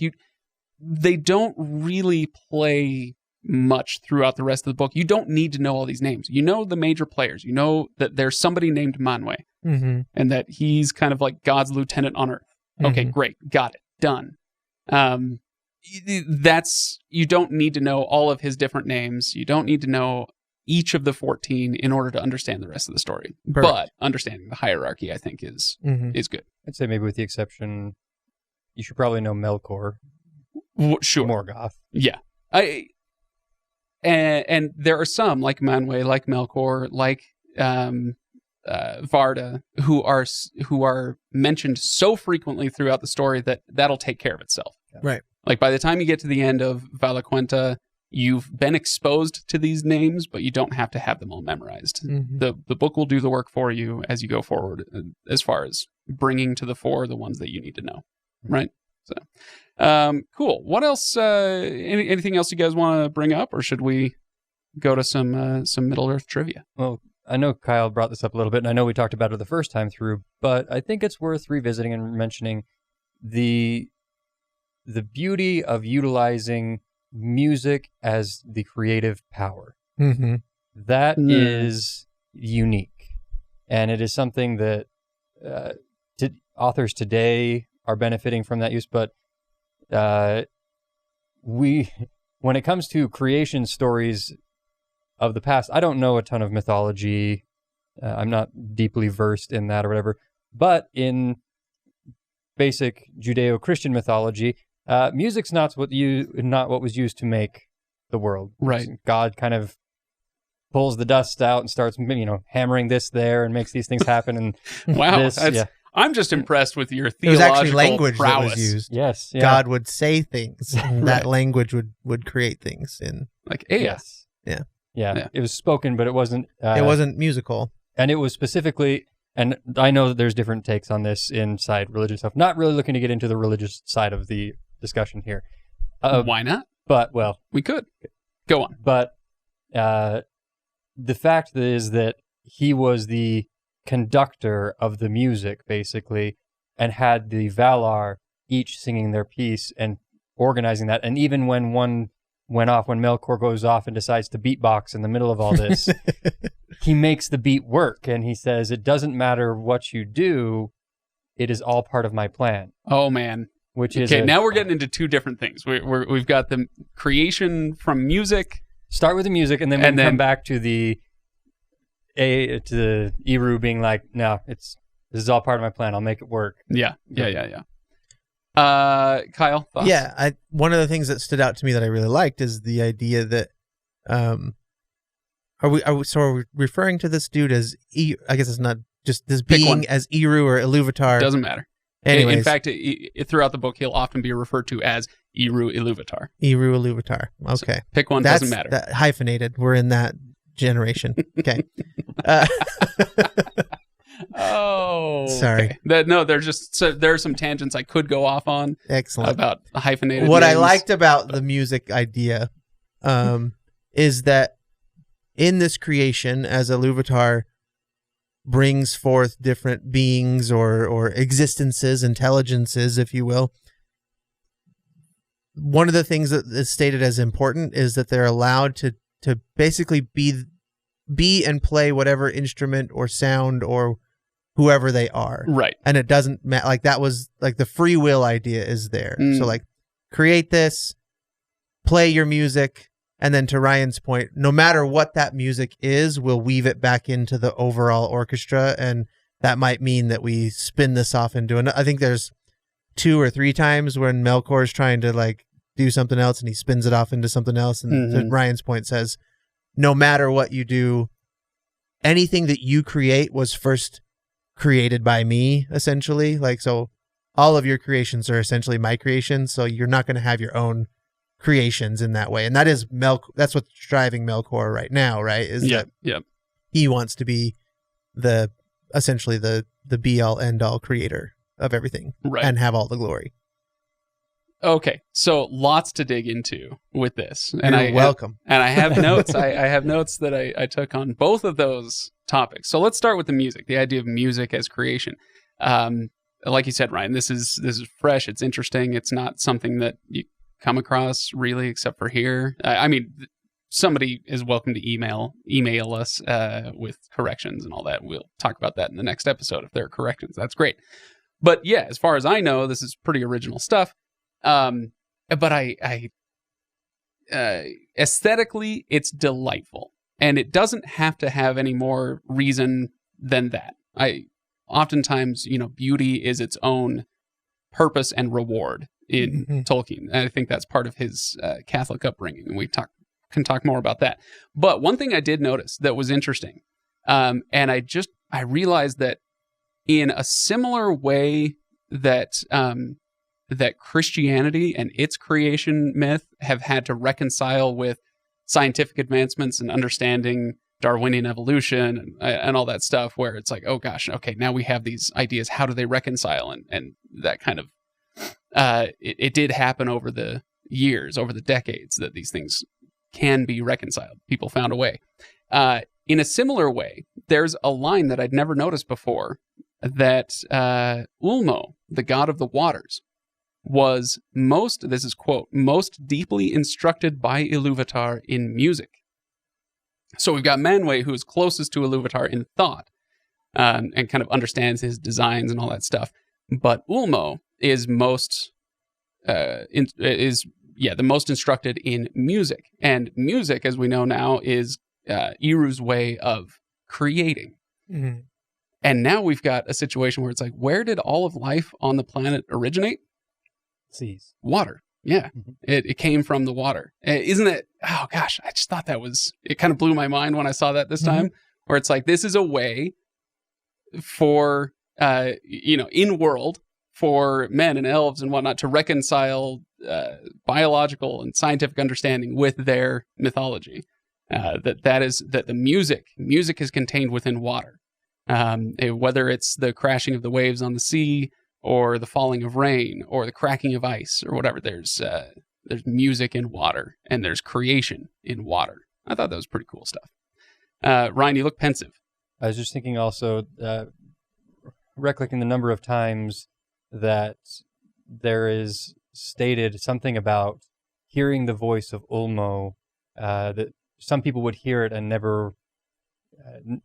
Speaker 1: they don't really play much throughout the rest of the book. You don't need to know all these names. You know the major players. You know that there's somebody named Manwe, and that he's kind of like God's lieutenant on Earth. Okay, great, got it, done. You don't need to know all of his different names. You don't need to know each of the 14 in order to understand the rest of the story. Correct. But understanding the hierarchy, I think, is good.
Speaker 2: I'd say maybe with the exception, you should probably know Melkor.
Speaker 1: Sure.
Speaker 2: Morgoth.
Speaker 1: Yeah. And there are some, like Manwe, like Melkor, like Varda, who are mentioned so frequently throughout the story that that'll take care of itself.
Speaker 3: Right.
Speaker 1: Like by the time you get to the end of Valaquenta, you've been exposed to these names, but you don't have to have them all memorized. The book will do the work for you as you go forward, as far as bringing to the fore the ones that you need to know. Right. So, cool. What else? Anything else you guys want to bring up, or should we go to some Middle Earth trivia?
Speaker 2: Well, I know Kyle brought this up a little bit, and I know we talked about it the first time through, but I think it's worth revisiting and mentioning the beauty of utilizing music as the creative power. That is unique, and it is something that authors today are benefiting from that use. But when it comes to creation stories of the past, I don't know a ton of mythology. I'm not deeply versed in that or whatever. But in basic Judeo-Christian mythology, music's not what was used to make the world.
Speaker 1: Right.
Speaker 2: God kind of pulls the dust out and starts, hammering this there and makes these things happen. And
Speaker 1: wow, I'm just impressed with your theological
Speaker 3: prowess. It was actually language
Speaker 1: prowess.
Speaker 3: that was used.
Speaker 2: Yes. Yeah.
Speaker 3: God would say things, and that language would create things.
Speaker 1: Like,
Speaker 2: yes. Yeah. It was spoken, but it wasn't...
Speaker 3: it wasn't musical.
Speaker 2: And it was specifically... And I know that there's different takes on this inside religious stuff. Not really looking to get into the religious side of the discussion here.
Speaker 1: Why not?
Speaker 2: But, well...
Speaker 1: We could. Go on.
Speaker 2: But the fact is that he was the conductor of the music, basically, and had the Valar each singing their piece and organizing that. And even when one went off, when Melkor goes off and decides to beatbox in the middle of all this, he makes the beat work, and he says, it doesn't matter what you do, it is all part of my plan.
Speaker 1: Oh, man.
Speaker 2: Which is
Speaker 1: now we're getting into two different things. We've got the creation from music.
Speaker 2: Start with the music, and then we come back to the Eru being like, no, this is all part of my plan. I'll make it work.
Speaker 1: Yeah. Kyle, thoughts?
Speaker 3: Yeah, one of the things that stood out to me that I really liked is the idea that, are we referring to this dude as I guess it's not just this being as Eru or Iluvatar.
Speaker 1: Doesn't matter.
Speaker 3: Anyways.
Speaker 1: In fact, throughout the book, he'll often be referred to as Eru Iluvatar.
Speaker 3: Eru Iluvatar. Okay.
Speaker 1: So pick one. Doesn't matter.
Speaker 3: Hyphenated. We're in that generation. Okay.
Speaker 1: Oh,
Speaker 3: sorry.
Speaker 1: Okay. There are some tangents I could go off on.
Speaker 3: Excellent.
Speaker 1: About hyphenated.
Speaker 3: What
Speaker 1: names.
Speaker 3: I liked about the music idea is that in this creation, as Iluvatar brings forth different beings or existences, intelligences, if you will, one of the things that is stated as important is that they're allowed to basically be and play whatever instrument or sound or whoever they are.
Speaker 1: Right.
Speaker 3: And it doesn't matter. Like, that was like the free will idea is there. So like, create this, play your music, and then to Ryan's point, no matter what that music is, we'll weave it back into the overall orchestra. And that might mean that we spin this off into I think there's 2 or 3 times when Melkor is trying to like do something else and he spins it off into something else. And to Ryan's point says, no matter what you do, anything that you create was first created by me, essentially. Like, so all of your creations are essentially my creations. So you're not going to have your own creations in that way. And that is that's what's driving Melkor right now, right? He wants to be essentially the be all end all creator of everything, right, and have all the glory.
Speaker 1: Okay, so lots to dig into with this. And
Speaker 3: You're welcome.
Speaker 1: And I have notes. I have notes that I took on both of those topics. So let's start with the music, the idea of music as creation. like you said, Ryan, this is fresh. It's interesting. It's not something that you come across really, except for here. I mean, somebody is welcome to email us with corrections and all that. We'll talk about that in the next episode. If there are corrections, that's great. But yeah, as far as I know, this is pretty original stuff. But I aesthetically, it's delightful, and it doesn't have to have any more reason than that. Oftentimes, beauty is its own purpose and reward in Tolkien. And I think that's part of his Catholic upbringing, and we can talk more about that. But one thing I did notice that was interesting, and I realized that in a similar way that that Christianity and its creation myth have had to reconcile with scientific advancements and understanding Darwinian evolution and all that stuff, where it's like, oh gosh, okay, now we have these ideas. How do they reconcile? And that kind of, it did happen over the years, over the decades, that these things can be reconciled. People found a way. In a similar way, there's a line that I'd never noticed before, that Ulmo, the god of the waters, was this is quote, most deeply instructed by Ilúvatar in music. So we've got Manwë, who is closest to Ilúvatar in thought, and kind of understands his designs and all that stuff. But Ulmo is the most instructed in music. And music, as we know now, is Iru's way of creating. Mm-hmm. And now we've got a situation where it's like, where did all of life on the planet originate?
Speaker 2: Seas.
Speaker 1: Water. Yeah. Mm-hmm. It came from the water. Isn't it? Oh gosh, I just thought it kind of blew my mind when I saw that this time, where it's like, this is a way for, in world, for men and elves and whatnot to reconcile biological and scientific understanding with their mythology. That the music is contained within water. Whether it's the crashing of the waves on the sea, or the falling of rain, or the cracking of ice, or whatever, there's music in water, and there's creation in water. I thought that was pretty cool stuff. Ryan, you look pensive.
Speaker 2: I was just thinking also, recollecting the number of times that there is stated something about hearing the voice of Ulmo, that some people would hear it and never,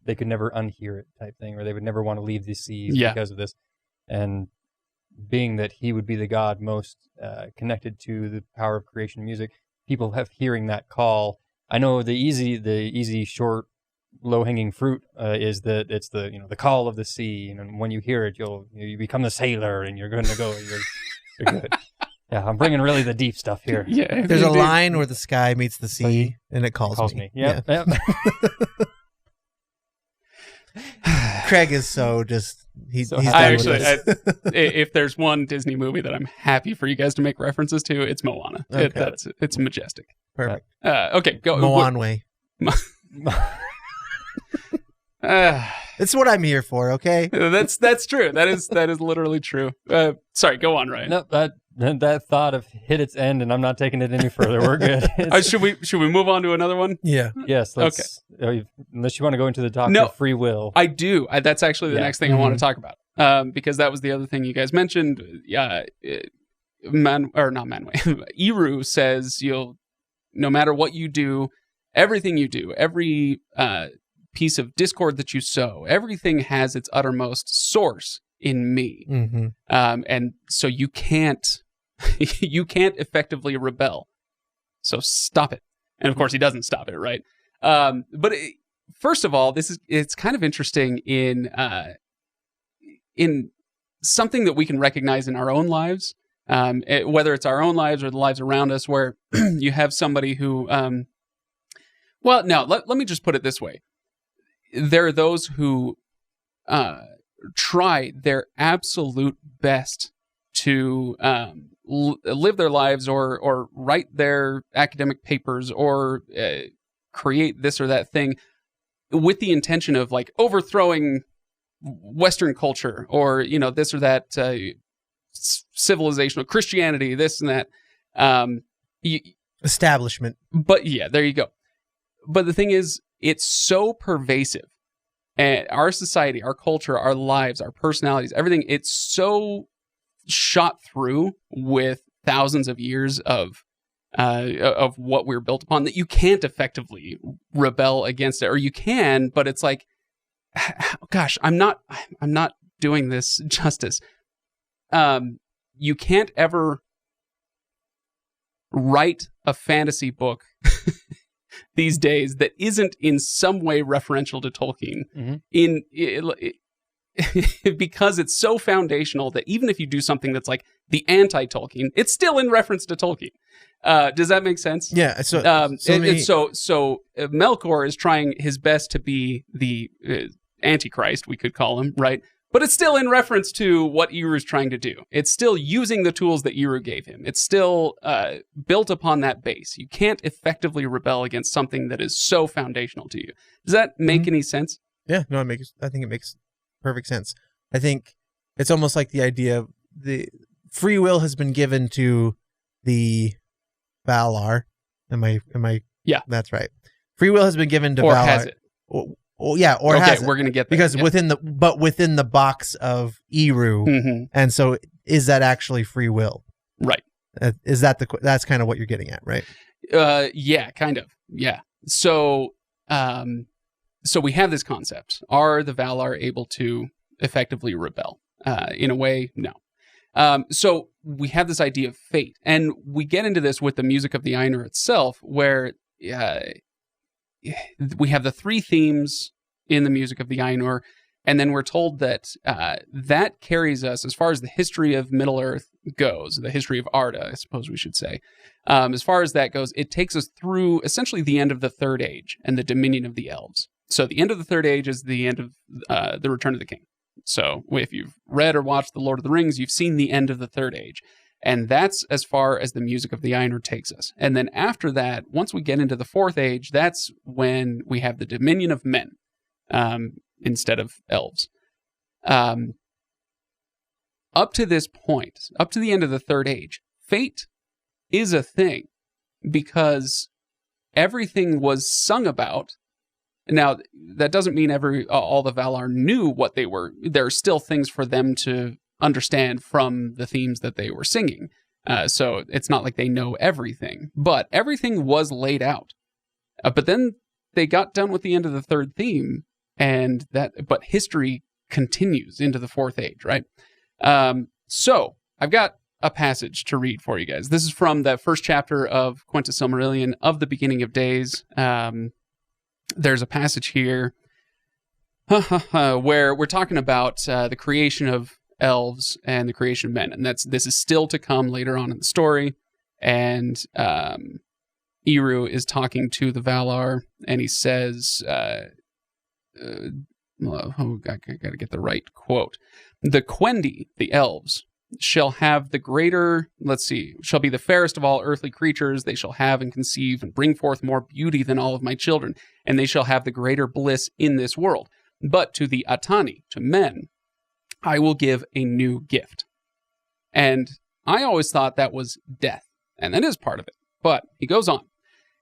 Speaker 2: they could never unhear it type thing, or they would never want to leave the seas because of this. And being that he would be the god most connected to the power of creation music, people have hearing that call. I know the easy, short, low-hanging fruit is that it's the call of the sea, and when you hear it, you become the sailor, and you're going to go. You're good. Yeah, I'm bringing really the deep stuff here.
Speaker 3: Yeah, there's a line where the sky meets the sea, and it calls me.
Speaker 2: Yep. Yeah.
Speaker 3: Craig is he's done
Speaker 1: actually, if there's one Disney movie that I'm happy for you guys to make references to, it's Moana. Okay. It's majestic.
Speaker 3: Perfect.
Speaker 1: Okay, go.
Speaker 3: Moanwë. It's what I'm here for. Okay.
Speaker 1: That's true. That is literally true. Sorry, go on, Ryan.
Speaker 2: No, that thought have hit its end, and I'm not taking it any further. We're good.
Speaker 1: Should we move on to another one?
Speaker 3: Yeah.
Speaker 2: Yes. Let's, okay. Unless you want to go into the doctrine of free will.
Speaker 1: I do. That's actually the next thing I want to talk about. Because that was the other thing you guys mentioned. Not Manwë. Iru says no matter what you do, everything you do, every piece of discord that you sow, everything has its uttermost source in me. Mm-hmm. And so you can't effectively rebel. So stop it. And of course he doesn't stop it, right? But first of all, it's kind of interesting in something that we can recognize in our own lives, whether it's our own lives or the lives around us, where you have somebody who, let me just put it this way. There are those who try their absolute best to live their lives or write their academic papers or create this or that thing with the intention of like overthrowing Western culture or, this or that civilizational Christianity, this and that.
Speaker 3: Establishment.
Speaker 1: But yeah, there you go. But the thing is, it's so pervasive And our society, our culture, our lives, our personalities, everything, it's so shot through with thousands of years of what we're built upon that you can't effectively rebel against it, or you can, but it's like, gosh, I'm not doing this justice. You can't ever write a fantasy book these days that isn't in some way referential to Tolkien, because it's so foundational that even if you do something that's like the anti-Tolkien, it's still in reference to Tolkien. Does that make sense?
Speaker 3: Yeah. So
Speaker 1: Melkor is trying his best to be the Antichrist, we could call him, right? But it's still in reference to what Iru's trying to do. It's still using the tools that Iru gave him. It's still built upon that base. You can't effectively rebel against something that is so foundational to you. Does that make any sense?
Speaker 3: Yeah, no, I think it makes perfect sense. I think it's almost like the idea of the free will has been given to the Valar. Am I? Yeah, that's right. Free will has been given to Valar. Or has it? Or has it.
Speaker 1: We're gonna get
Speaker 3: there. Because within the box of Eru, and so is that actually free will?
Speaker 1: Right.
Speaker 3: Is that that's kind of what you're getting at, right?
Speaker 1: Yeah, kind of. Yeah. So we have this concept: are the Valar able to effectively rebel? In a way, no. So we have this idea of fate, and we get into this with the music of the Ainur itself, where we have the three themes in the music of the Ainur, and then we're told that that carries us, as far as the history of Middle-earth goes, the history of Arda, I suppose we should say. As far as that goes, it takes us through essentially the end of the Third Age and the dominion of the elves. So the end of the Third Age is the end of the Return of the King. So if you've read or watched The Lord of the Rings, you've seen the end of the Third Age. And that's as far as the music of the Ainur takes us. And then after that, once we get into the Fourth Age, that's when we have the dominion of men instead of elves. Up to this point, up to the end of the Third Age, fate is a thing because everything was sung about. Now, that doesn't mean all the Valar knew what they were. There are still things for them to understand from the themes that they were singing. So it's not like they know everything, but everything was laid out. But then they got done with the end of the third theme, but history continues into the Fourth Age, right? So I've got a passage to read for you guys. This is from the first chapter of Quenta Silmarillion of the Beginning of Days. There's a passage here where we're talking about the creation of elves and the creation of men, and this is still to come later on in the story. And Eru is talking to the Valar, and he says, I gotta get the right quote. The Quendi, the elves, shall have the greater, shall be the fairest of all earthly creatures. They shall have and conceive and bring forth more beauty than all of my children, and they shall have the greater bliss in this world. But to the Atani, to men, I will give a new gift. And I always thought that was death, and that is part of it. But he goes on.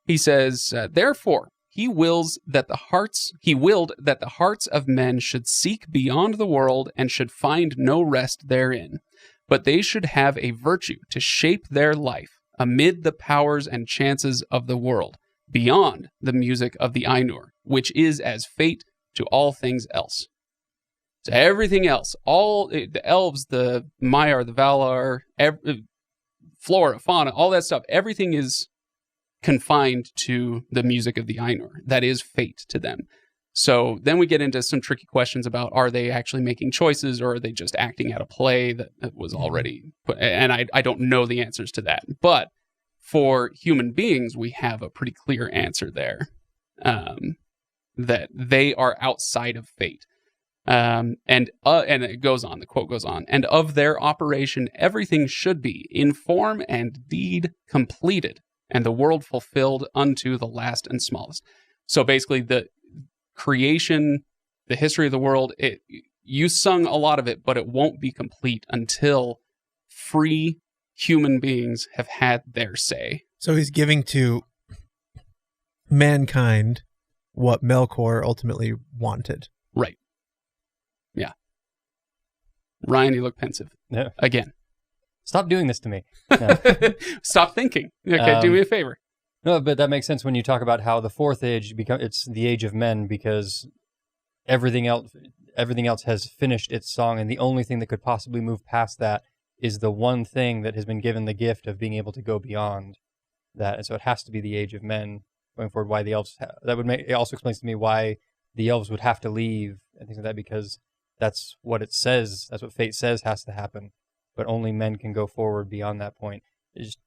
Speaker 1: He says, therefore, he willed that the hearts of men should seek beyond the world and should find no rest therein. But they should have a virtue to shape their life amid the powers and chances of the world, beyond the music of the Ainur, which is as fate to all things else. So everything else, all the elves, the Maiar, the Valar, flora, fauna, all that stuff, everything is confined to the music of the Ainur. That is fate to them. So then we get into some tricky questions about, are they actually making choices, or are they just acting out a play that was already put? And I don't know the answers to that. But for human beings, we have a pretty clear answer there, that they are outside of fate. And it goes on, the quote goes on, and of their operation, everything should be in form and deed completed, and the world fulfilled unto the last and smallest. So basically the creation, the history of the world, you sung a lot of it, but it won't be complete until free human beings have had their say.
Speaker 3: So he's giving to mankind what Melkor ultimately wanted.
Speaker 1: Right. Yeah. Ryan, you look pensive.
Speaker 2: Yeah.
Speaker 1: Again.
Speaker 2: Stop doing this to me. No.
Speaker 1: Stop thinking. Okay, do me a favor.
Speaker 2: No, but that makes sense when you talk about how the fourth age it's the age of men, because everything else has finished its song, and the only thing that could possibly move past that is the one thing that has been given the gift of being able to go beyond that. And so it has to be the age of men going forward. Why the elves it also explains to me why the elves would have to leave and things like that, because that's what it says. That's what fate says has to happen. But only men can go forward beyond that point. It's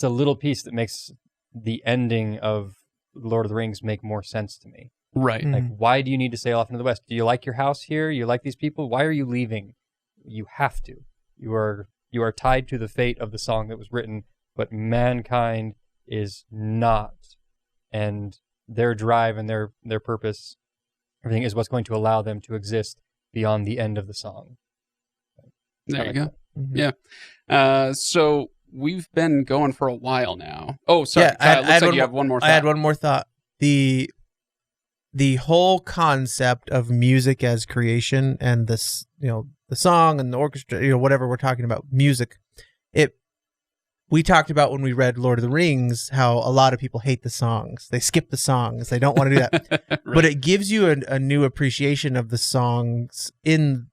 Speaker 2: a little piece that makes the ending of Lord of the Rings make more sense to me.
Speaker 1: Right.
Speaker 2: Like, why do you need to sail off into the west? Do you like your house here? You like these people? Why are you leaving? You have to. You are tied to the fate of the song that was written, but mankind is not. And their drive and their purpose, everything is what's going to allow them to exist beyond the end of the song.
Speaker 1: There you go. Mm-hmm. Yeah. So we've been going for a while now. Oh, sorry.
Speaker 3: Yeah,
Speaker 1: looks like you have one more thought.
Speaker 3: I had one more thought. The whole concept of music as creation and this, the song and the orchestra, whatever we're talking about, music. We talked about when we read Lord of the Rings how a lot of people hate the songs. They skip the songs. They don't want to do that. Right. But it gives you a new appreciation of the songs in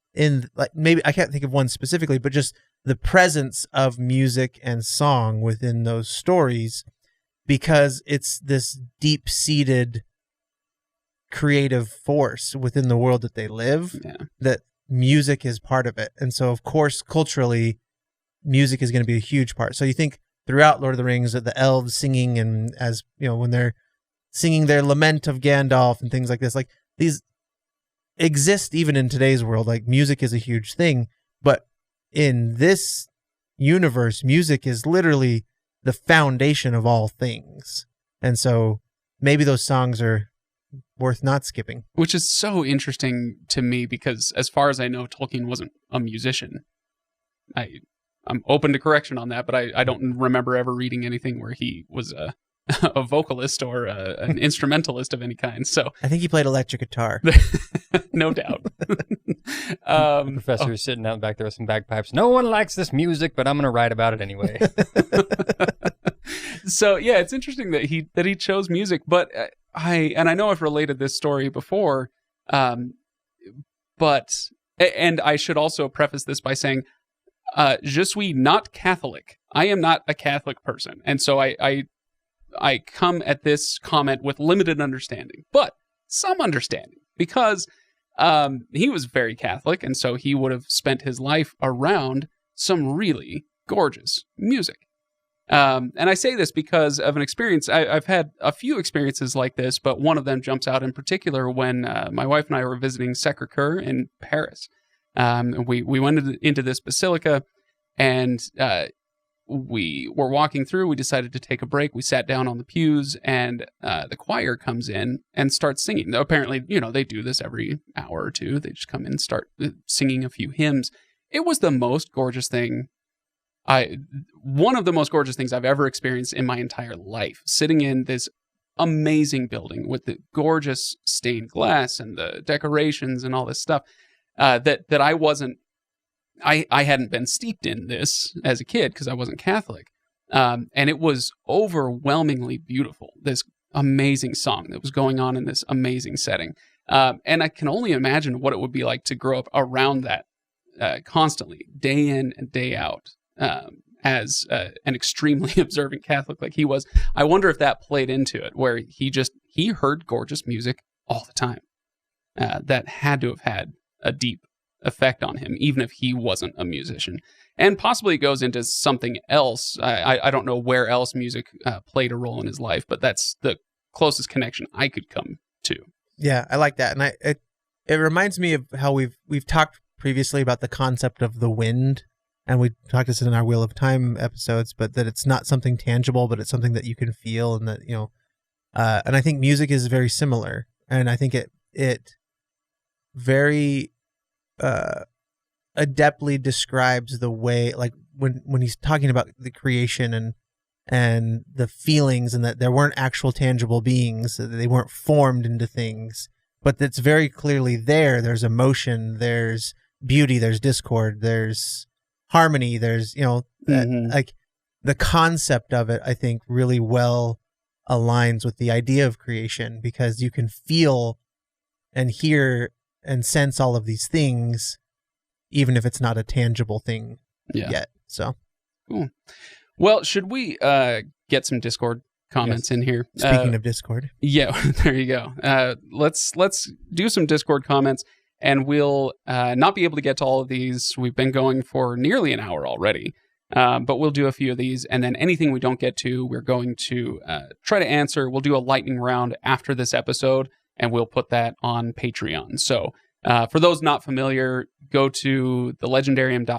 Speaker 3: like, maybe I can't think of one specifically, but just the presence of music and song within those stories, because it's this deep-seated creative force within the world that they live, that music is part of it. And so, of course, culturally, music is going to be a huge part. So you think throughout Lord of the Rings that the elves singing, and as when they're singing their lament of Gandalf and things like this, like these exist even in today's world. Like, music is a huge thing, but in this universe, music is literally the foundation of all things. And so maybe those songs are worth not skipping.
Speaker 1: Which is so interesting to me, because as far as I know, Tolkien wasn't a musician. I'm open to correction on that, but I don't remember ever reading anything where he was a vocalist or an instrumentalist of any kind. So
Speaker 3: I think he played electric guitar.
Speaker 1: No doubt.
Speaker 2: The professor is sitting out back there with some bagpipes. No one likes this music, but I'm going to write about it anyway.
Speaker 1: So yeah, it's interesting that he chose music, but I know I've related this story before, but I should also preface this by saying, je suis not Catholic. I am not a Catholic person, and so I come at this comment with limited understanding, but some understanding, because he was very Catholic, and so he would have spent his life around some really gorgeous music. And I say this because of an experience. I've had a few experiences like this, but one of them jumps out in particular when my wife and I were visiting Sacré-Cœur in Paris. We went into this basilica, and we were walking through. We decided to take a break. We sat down on the pews, and the choir comes in and starts singing. Apparently, they do this every hour or two. They just come in and start singing a few hymns. It was the most gorgeous thing. One of the most gorgeous things I've ever experienced in my entire life, sitting in this amazing building with the gorgeous stained glass and the decorations and all this stuff, that I hadn't been steeped in this as a kid because I wasn't Catholic. And it was overwhelmingly beautiful, this amazing song that was going on in this amazing setting. And I can only imagine what it would be like to grow up around that constantly, day in and day out, as an extremely observant Catholic like he was. I wonder if that played into it, where he heard gorgeous music all the time. That had to have had a deep effect on him, even if he wasn't a musician. And possibly it goes into something else. I don't know where else music played a role in his life, but that's the closest connection I could come to.
Speaker 3: Yeah, I like that. And it reminds me of how we've talked previously about the concept of the wind, and we talked this in our Wheel of Time episodes, but that it's not something tangible, but it's something that you can feel, and that, and I think music is very similar. And I think it very adeptly describes the way, like when he's talking about the creation and the feelings, and that there weren't actual tangible beings, that they weren't formed into things, but it's very clearly there. There's emotion, there's beauty, there's discord, there's harmony, there's, like the concept of it, I think really well aligns with the idea of creation, because you can feel and hear and sense all of these things, even if it's not a tangible thing yet. So
Speaker 1: cool. Well, should we get some Discord comments in here?
Speaker 3: Speaking of Discord.
Speaker 1: Yeah, there you go. Let's do some Discord comments, and we'll not be able to get to all of these. We've been going for nearly an hour already, but we'll do a few of these, and then anything we don't get to, we're going to try to answer. We'll do a lightning round after this episode, and we'll put that on Patreon. So for those not familiar, go to the Legendarium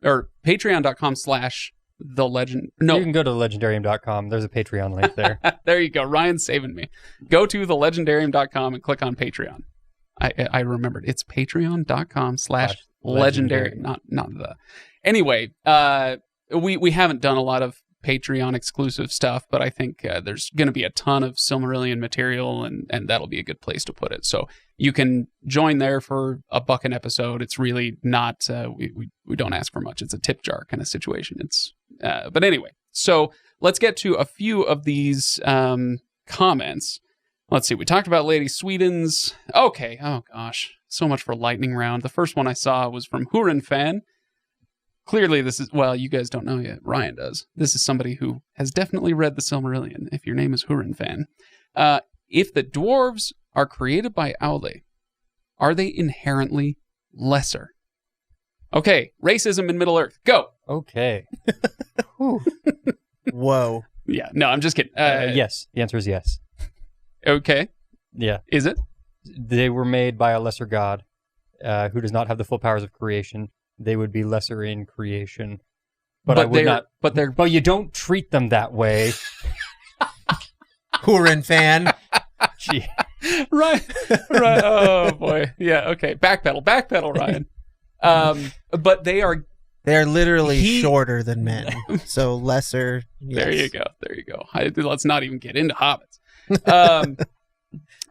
Speaker 1: or patreon.com/thelegend. No,
Speaker 2: you can go to legendarium.com. There's a Patreon link there.
Speaker 1: There you go. Ryan's saving me. Go to thelegendarium.com and click on Patreon. I remembered. It's patreon.com/legendarium, not the. Anyway, we haven't done a lot of Patreon exclusive stuff, but I think there's going to be a ton of Silmarillion material, and that'll be a good place to put it. So you can join there for $1 an episode. It's really not, we don't ask for much. It's a tip jar kind of situation. But anyway, so let's get to a few of these comments. Let's see. We talked about Lady Sweden's. Okay. Oh gosh. So much for lightning round. The first one I saw was from Hurin Fan. Clearly, this is, well, you guys don't know yet. Ryan does. This is somebody who has definitely read the Silmarillion, if your name is Hurin Fan. If the dwarves are created by Aule, are they inherently lesser? Okay, racism in Middle-earth. Go!
Speaker 2: Okay.
Speaker 3: Whoa.
Speaker 1: Yeah, no, I'm just kidding.
Speaker 2: Yes, the answer is yes.
Speaker 1: Okay.
Speaker 2: Yeah.
Speaker 1: Is it?
Speaker 2: They were made by a lesser god who does not have the full powers of creation. They would be lesser in creation, but I would not. But you don't treat them that way.
Speaker 3: Hurin Fan.
Speaker 1: Gee. Right. Oh boy. Yeah. Okay. Backpedal, Ryan. But they're
Speaker 3: literally shorter than men, so lesser. Yes.
Speaker 1: There you go. Let's not even get into hobbits.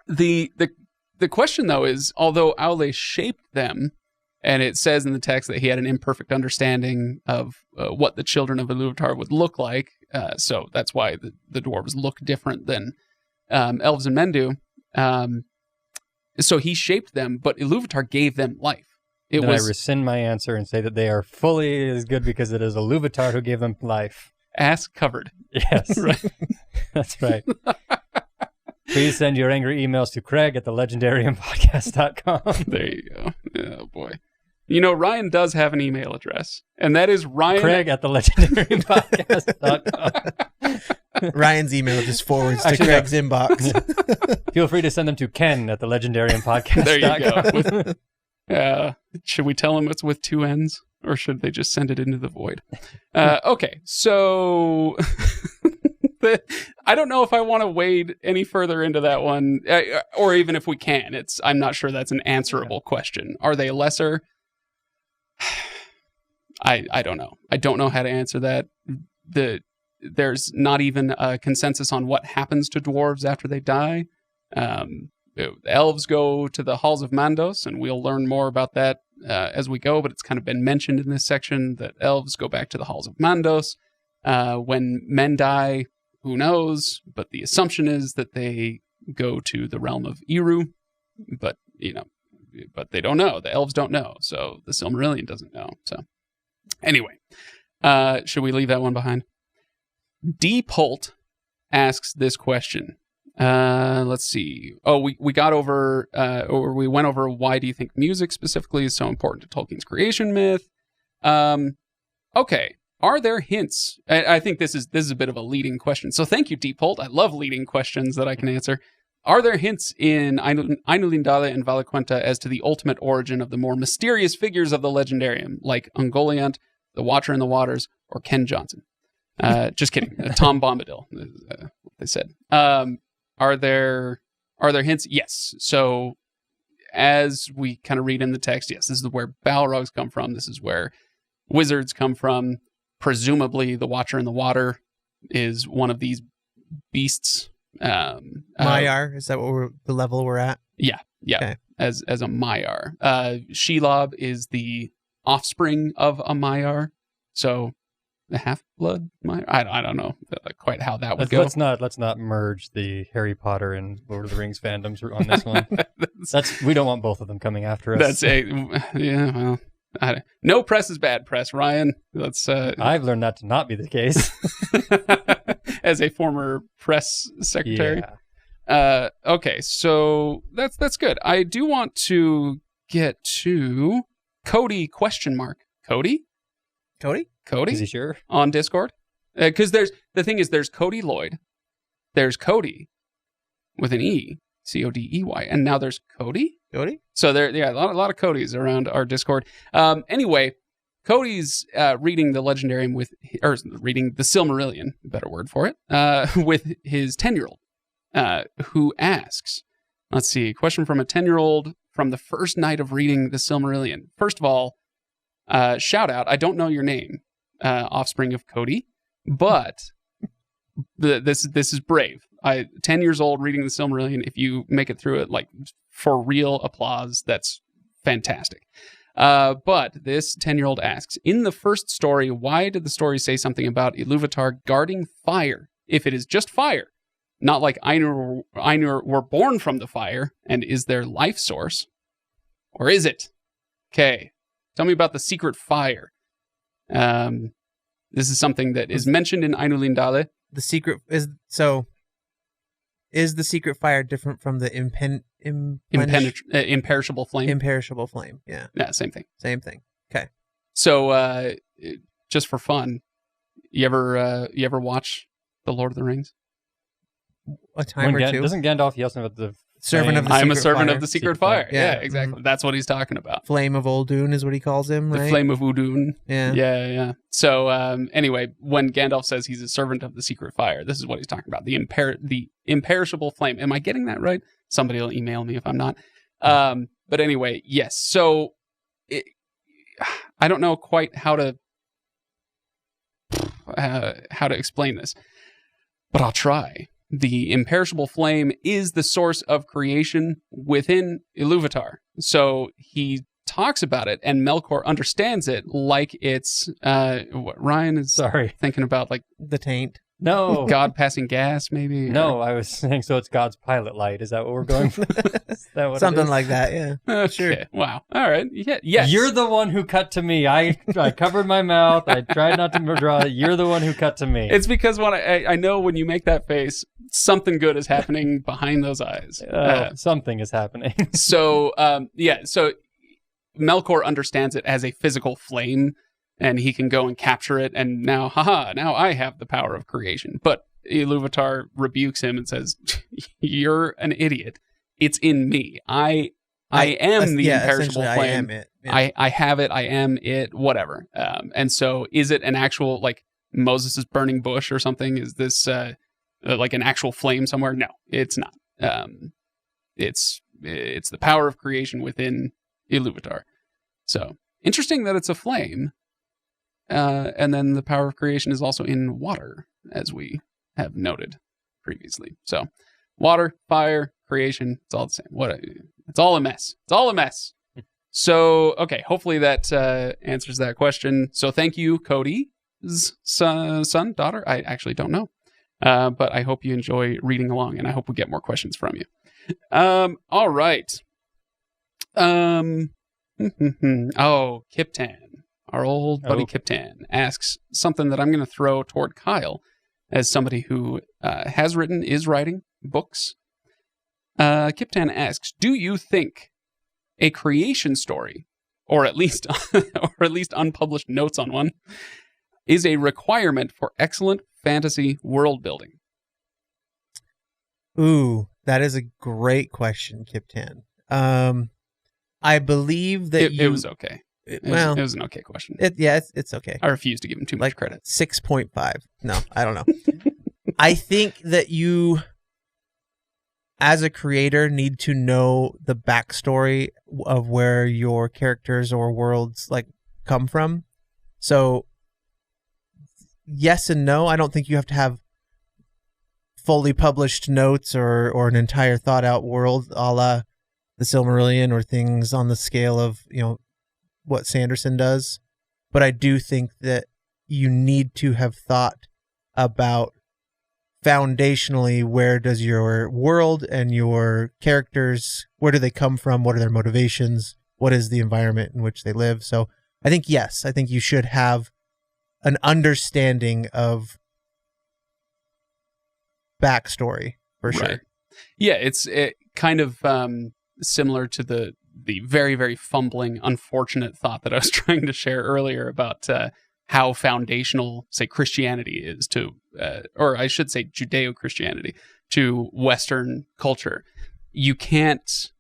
Speaker 1: The question though is, although Aule shaped them. And it says in the text that he had an imperfect understanding of what the children of Iluvatar would look like. So that's why the dwarves look different than elves and men do. So he shaped them, but Iluvatar gave them life.
Speaker 2: I rescind my answer and say that they are fully as good because it is Iluvatar who gave them life.
Speaker 1: Ass covered.
Speaker 2: Yes.
Speaker 1: Right.
Speaker 2: That's right. Please send your angry emails to Craig at thelegendariumpodcast.com.
Speaker 1: There you go. Oh, boy. You know, Ryan does have an email address, and that is Ryan...
Speaker 2: Craig at thelegendariumpodcast.com.
Speaker 3: Ryan's email just forwards to Craig's inbox.
Speaker 2: Feel free to send them to Ken at thelegendariumpodcast.com.
Speaker 1: There you go. Should we tell them it's with 2 N's, or should they just send it into the void? Okay, so... I don't know if I want to wade any further into that one, or even if we can. I'm not sure that's an answerable question. Are they lesser? I don't know. I don't know how to answer that. There's not even a consensus on what happens to dwarves after they die. Elves go to the halls of Mandos, and we'll learn more about that as we go, but it's kind of been mentioned in this section that elves go back to the halls of Mandos. When men die, who knows? But the assumption is that they go to the realm of Eru, but they don't know. The elves don't know, so the Silmarillion doesn't know. So anyway, should we leave that one behind? D. Polt asks this question. Let's see. Oh, we got over, or we went over, why do you think music specifically is so important to Tolkien's creation myth? Okay. Are there hints? I think this is a bit of a leading question. So thank you, Deep Holt. I love leading questions that I can answer. Are there hints in Ainulindalë and Valaquenta as to the ultimate origin of the more mysterious figures of the Legendarium, like Ungoliant, the Watcher in the Waters, or Ken Johnson? Just kidding. Tom Bombadil, what they said. Are there hints? Yes. So as we kind of read in the text, yes, this is where Balrogs come from. This is where wizards come from. Presumably, the Watcher in the Water is one of these beasts.
Speaker 3: Maiar, is that the level we're at?
Speaker 1: Yeah. Yeah,
Speaker 3: Okay.
Speaker 1: as a Maiar. Shelob is the offspring of a Maiar, so the half-blood Maiar. I don't know quite how that would go.
Speaker 2: Let's not merge the Harry Potter and Lord of the Rings fandoms on this one. We don't want both of them coming after us.
Speaker 1: Well, no press is bad press, Ryan.
Speaker 2: I've learned that to not be the case.
Speaker 1: As a former press secretary.
Speaker 2: Yeah.
Speaker 1: Okay, so that's good. I do want to get to Cody ? Cody?
Speaker 2: Is he sure?
Speaker 1: On Discord? Because there's Cody Lloyd, there's Cody with an E, Codey, and now there's Cody. So a lot of Codys around our Discord. Anyway, Cody's reading the Legendarium reading the Silmarillion, better word for it, with his 10-year-old, who asks, let's see, question from a 10-year-old from the first night of reading the Silmarillion. First of all, shout out, I don't know your name, offspring of Cody, but this is brave. 10 years old reading the Silmarillion, if you make it through it, like, for real applause, that's fantastic. But this 10-year-old asks, in the first story, why did the story say something about Iluvatar guarding fire if it is just fire? Not like Ainur were born from the fire and is their life source. Or is it? Okay. Tell me about the secret fire. This is something that is mentioned in Ainulindalë.
Speaker 3: The secret is the secret fire different from the
Speaker 1: imperishable flame?
Speaker 3: Imperishable flame, yeah.
Speaker 1: Yeah, same thing.
Speaker 3: Okay.
Speaker 1: So, just for fun, you ever watch The Lord of the Rings?
Speaker 3: A time or two.
Speaker 2: Doesn't Gandalf yell something about the
Speaker 3: servant of the
Speaker 1: I'm a
Speaker 3: secret
Speaker 1: servant
Speaker 3: fire.
Speaker 1: of the secret fire.
Speaker 3: Yeah.
Speaker 1: Yeah, exactly. That's what he's talking about.
Speaker 3: Flame of Oldun is what he calls him, right?
Speaker 1: The flame of Udun.
Speaker 3: Yeah.
Speaker 1: Yeah. So anyway, when Gandalf says he's a servant of the secret fire, this is what he's talking about. The imperishable flame. Am I getting that right? Somebody will email me if I'm not. But anyway, yes. So I don't know quite how to explain this, but I'll try. The imperishable flame is the source of creation within Iluvatar. So he talks about it, and Melkor understands it like it's what Ryan is thinking about, like
Speaker 3: the taint.
Speaker 2: No.
Speaker 1: God passing gas, maybe?
Speaker 2: No, I was saying, so it's God's pilot light. Is that what we're going for? Is that what
Speaker 3: something like that, yeah.
Speaker 1: Okay. Sure. Wow. All right. Yeah. Yes.
Speaker 2: You're the one who cut to me. I covered my mouth. I tried not to draw it. You're the one who cut to me.
Speaker 1: It's because when I know when you make that face, something good is happening behind those eyes.
Speaker 2: Something is happening.
Speaker 1: So Melkor understands it as a physical flame, and he can go and capture it, and now I have the power of creation. But Iluvatar rebukes him and says, "You're an idiot. It's in me. I am the imperishable flame.
Speaker 3: I am it. Yeah.
Speaker 1: I have it. I am it. Whatever." And so, is it an actual, like, Moses' burning bush or something? Is this like an actual flame somewhere? No, it's not. It's the power of creation within Iluvatar. So interesting that it's a flame. And then the power of creation is also in water, as we have noted previously. So water, fire, creation, it's all the same. It's all a mess. It's all a mess. So, okay, hopefully that answers that question. So thank you, Cody's son, daughter. I actually don't know. But I hope you enjoy reading along, and I hope we get more questions from you. All right. Kiptan. Our old buddy Kiptan asks something that I'm going to throw toward Kyle as somebody who is writing books. Kiptan asks, do you think a creation story, or at least unpublished notes on one, is a requirement for excellent fantasy world building?
Speaker 3: Ooh, that is a great question, Kiptan. I believe that
Speaker 1: it was okay. It was an okay question.
Speaker 3: It's okay.
Speaker 1: I refuse to give him too much credit.
Speaker 3: 6.5. No, I don't know. I think that you, as a creator, need to know the backstory of where your characters or worlds come from. So, yes and no. I don't think you have to have fully published notes or an entire thought out world, a la the Silmarillion or things on the scale of, what Sanderson does. But I do think that you need to have thought about foundationally, where does your world and your characters, where do they come from? What are their motivations? What is the environment in which they live? So I think, yes, I think you should have an understanding of backstory for sure.
Speaker 1: Right. Yeah, it's kind of similar to the very, very fumbling, unfortunate thought that I was trying to share earlier about how foundational, say, Christianity is to, or I should say Judeo-Christianity, to Western culture. You can't,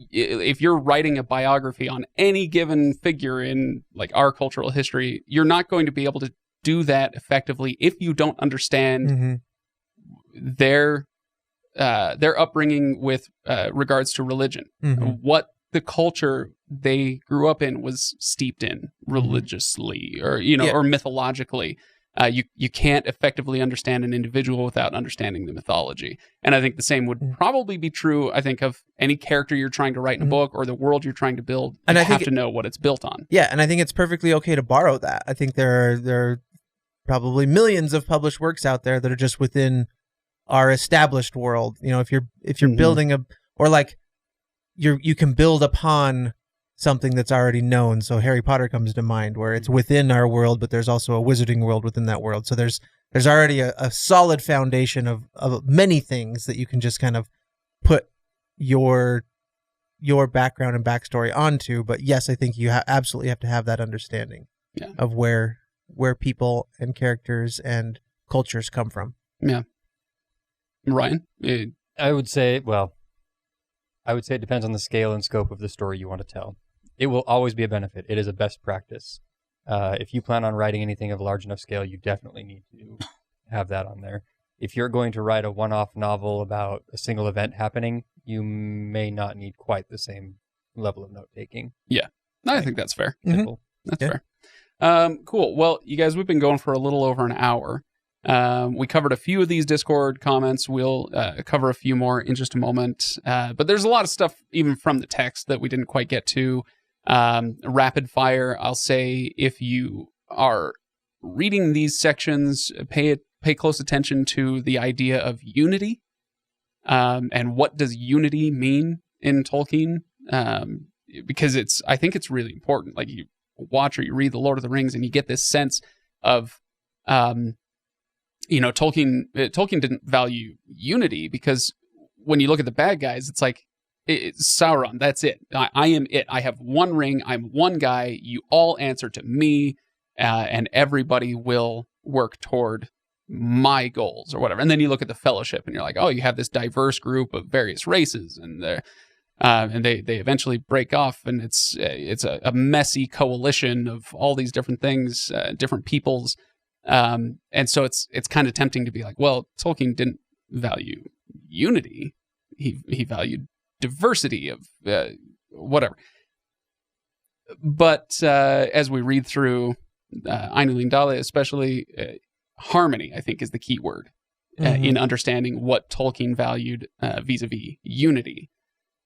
Speaker 1: if you're writing a biography on any given figure in like our cultural history, you're not going to be able to do that effectively if you don't understand their upbringing with regards to religion. What the culture they grew up in was steeped in religiously, or or mythologically. You can't effectively understand an individual without understanding the mythology. And I think the same would probably be true, I think, of any character you're trying to write in a book or the world you're trying to build. And I have to know what it's built on.
Speaker 3: Yeah, and I think it's perfectly okay to borrow that. I think there are probably millions of published works out there that are just within our established world. If you're building you can build upon something that's already known. So Harry Potter comes to mind, where it's within our world, but there's also a wizarding world within that world. So there's already a solid foundation of many things that you can just kind of put your background and backstory onto. But yes, I think you absolutely have to have that understanding of where people and characters and cultures come from.
Speaker 1: Yeah. Ryan?
Speaker 2: I would say it depends on the scale and scope of the story you want to tell. It will always be a benefit. It is a best practice. If you plan on writing anything of a large enough scale, you definitely need to have that on there. If you're going to write a one-off novel about a single event happening, you may not need quite the same level of note-taking.
Speaker 1: Yeah, I think that's fair.
Speaker 2: Simple.
Speaker 1: That's fair. Cool. Well, you guys, we've been going for a little over an hour. We covered a few of these Discord comments. We'll cover a few more in just a moment. But there's a lot of stuff even from the text that we didn't quite get to. Rapid fire, I'll say, if you are reading these sections, pay close attention to the idea of unity. And what does unity mean in Tolkien? Because I think it's really important. Like, you watch or you read The Lord of the Rings and you get this sense of, Tolkien didn't value unity, because when you look at the bad guys, it's like, it's Sauron, that's it. I am it. I have one ring. I'm one guy. You all answer to me, and everybody will work toward my goals or whatever. And then you look at the Fellowship and you're like, oh, you have this diverse group of various races, and they eventually break off, and it's a messy coalition of all these different things, different peoples. And so it's kind of tempting to be like, well, Tolkien didn't value unity. He valued diversity of whatever. But as we read through Ainulindalë, especially, harmony, I think, is the key word in understanding what Tolkien valued vis-a-vis unity.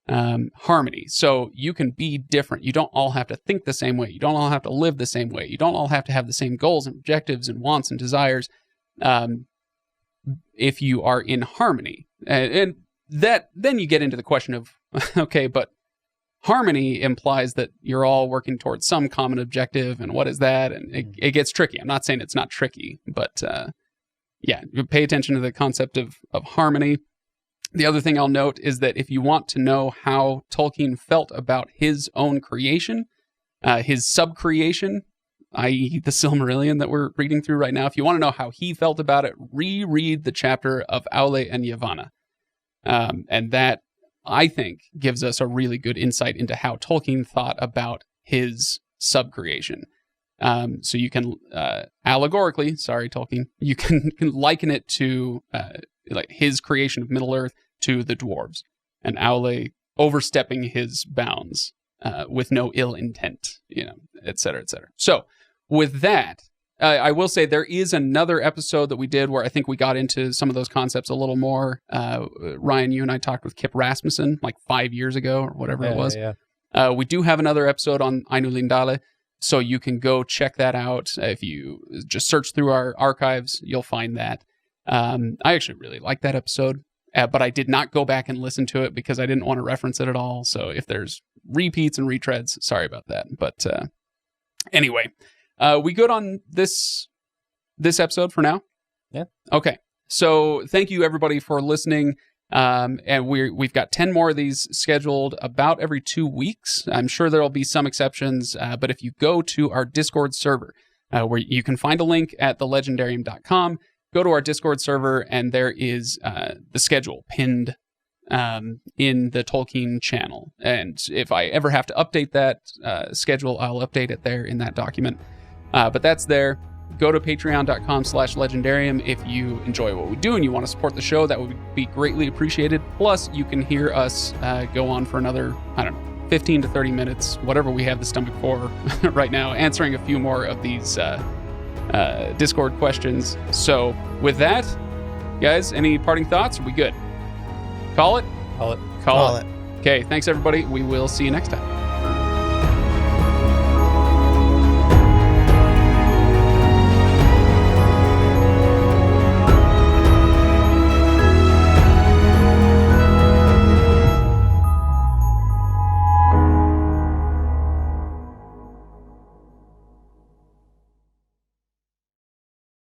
Speaker 1: Harmony. So you can be different. You don't all have to think the same way. You don't all have to live the same way. You don't all have to have the same goals and objectives and wants and desires. If you are in harmony, and that, then you get into the question of, okay, but harmony implies that you're all working towards some common objective, and what is that? And it gets tricky. I'm not saying it's not tricky, but pay attention to the concept of harmony. The other thing I'll note is that if you want to know how Tolkien felt about his own creation, his sub-creation, i.e. the Silmarillion that we're reading through right now, if you want to know how he felt about it, reread the chapter of Aule and Yavanna. And that, I think, gives us a really good insight into how Tolkien thought about his sub-creation. So you can, allegorically, sorry, Tolkien, you can liken it to like his creation of Middle-earth to the dwarves, and Aule overstepping his bounds with no ill intent, et cetera, et cetera. So with that, I will say there is another episode that we did where I think we got into some of those concepts a little more. Ryan, you and I talked with Kip Rasmussen like 5 years ago or whatever it was.
Speaker 2: Yeah.
Speaker 1: We do have another episode on Ainulindalë, so you can go check that out. If you just search through our archives, you'll find that. I actually really like that episode, but I did not go back and listen to it because I didn't want to reference it at all. So if there's repeats and retreads, sorry about that. But anyway, we good on this episode for now?
Speaker 2: Yeah.
Speaker 1: Okay. So thank you everybody for listening. And we've got 10 more of these scheduled about every 2 weeks. I'm sure there'll be some exceptions, but if you go to our Discord server, where you can find a link at thelegendarium.com, go to our Discord server, and there is the schedule pinned in the Tolkien channel. And if I ever have to update that schedule, I'll update it there in that document. But that's there. Go to patreon.com/legendarium if you enjoy what we do and you want to support the show. That would be greatly appreciated. Plus, you can hear us go on for another, 15 to 30 minutes, whatever we have the stomach for right now, answering a few more of these Discord questions. So with that, guys, any parting thoughts? Are we good? Call it?
Speaker 2: Call it.
Speaker 1: Call it. Okay, thanks everybody. We will see you next time.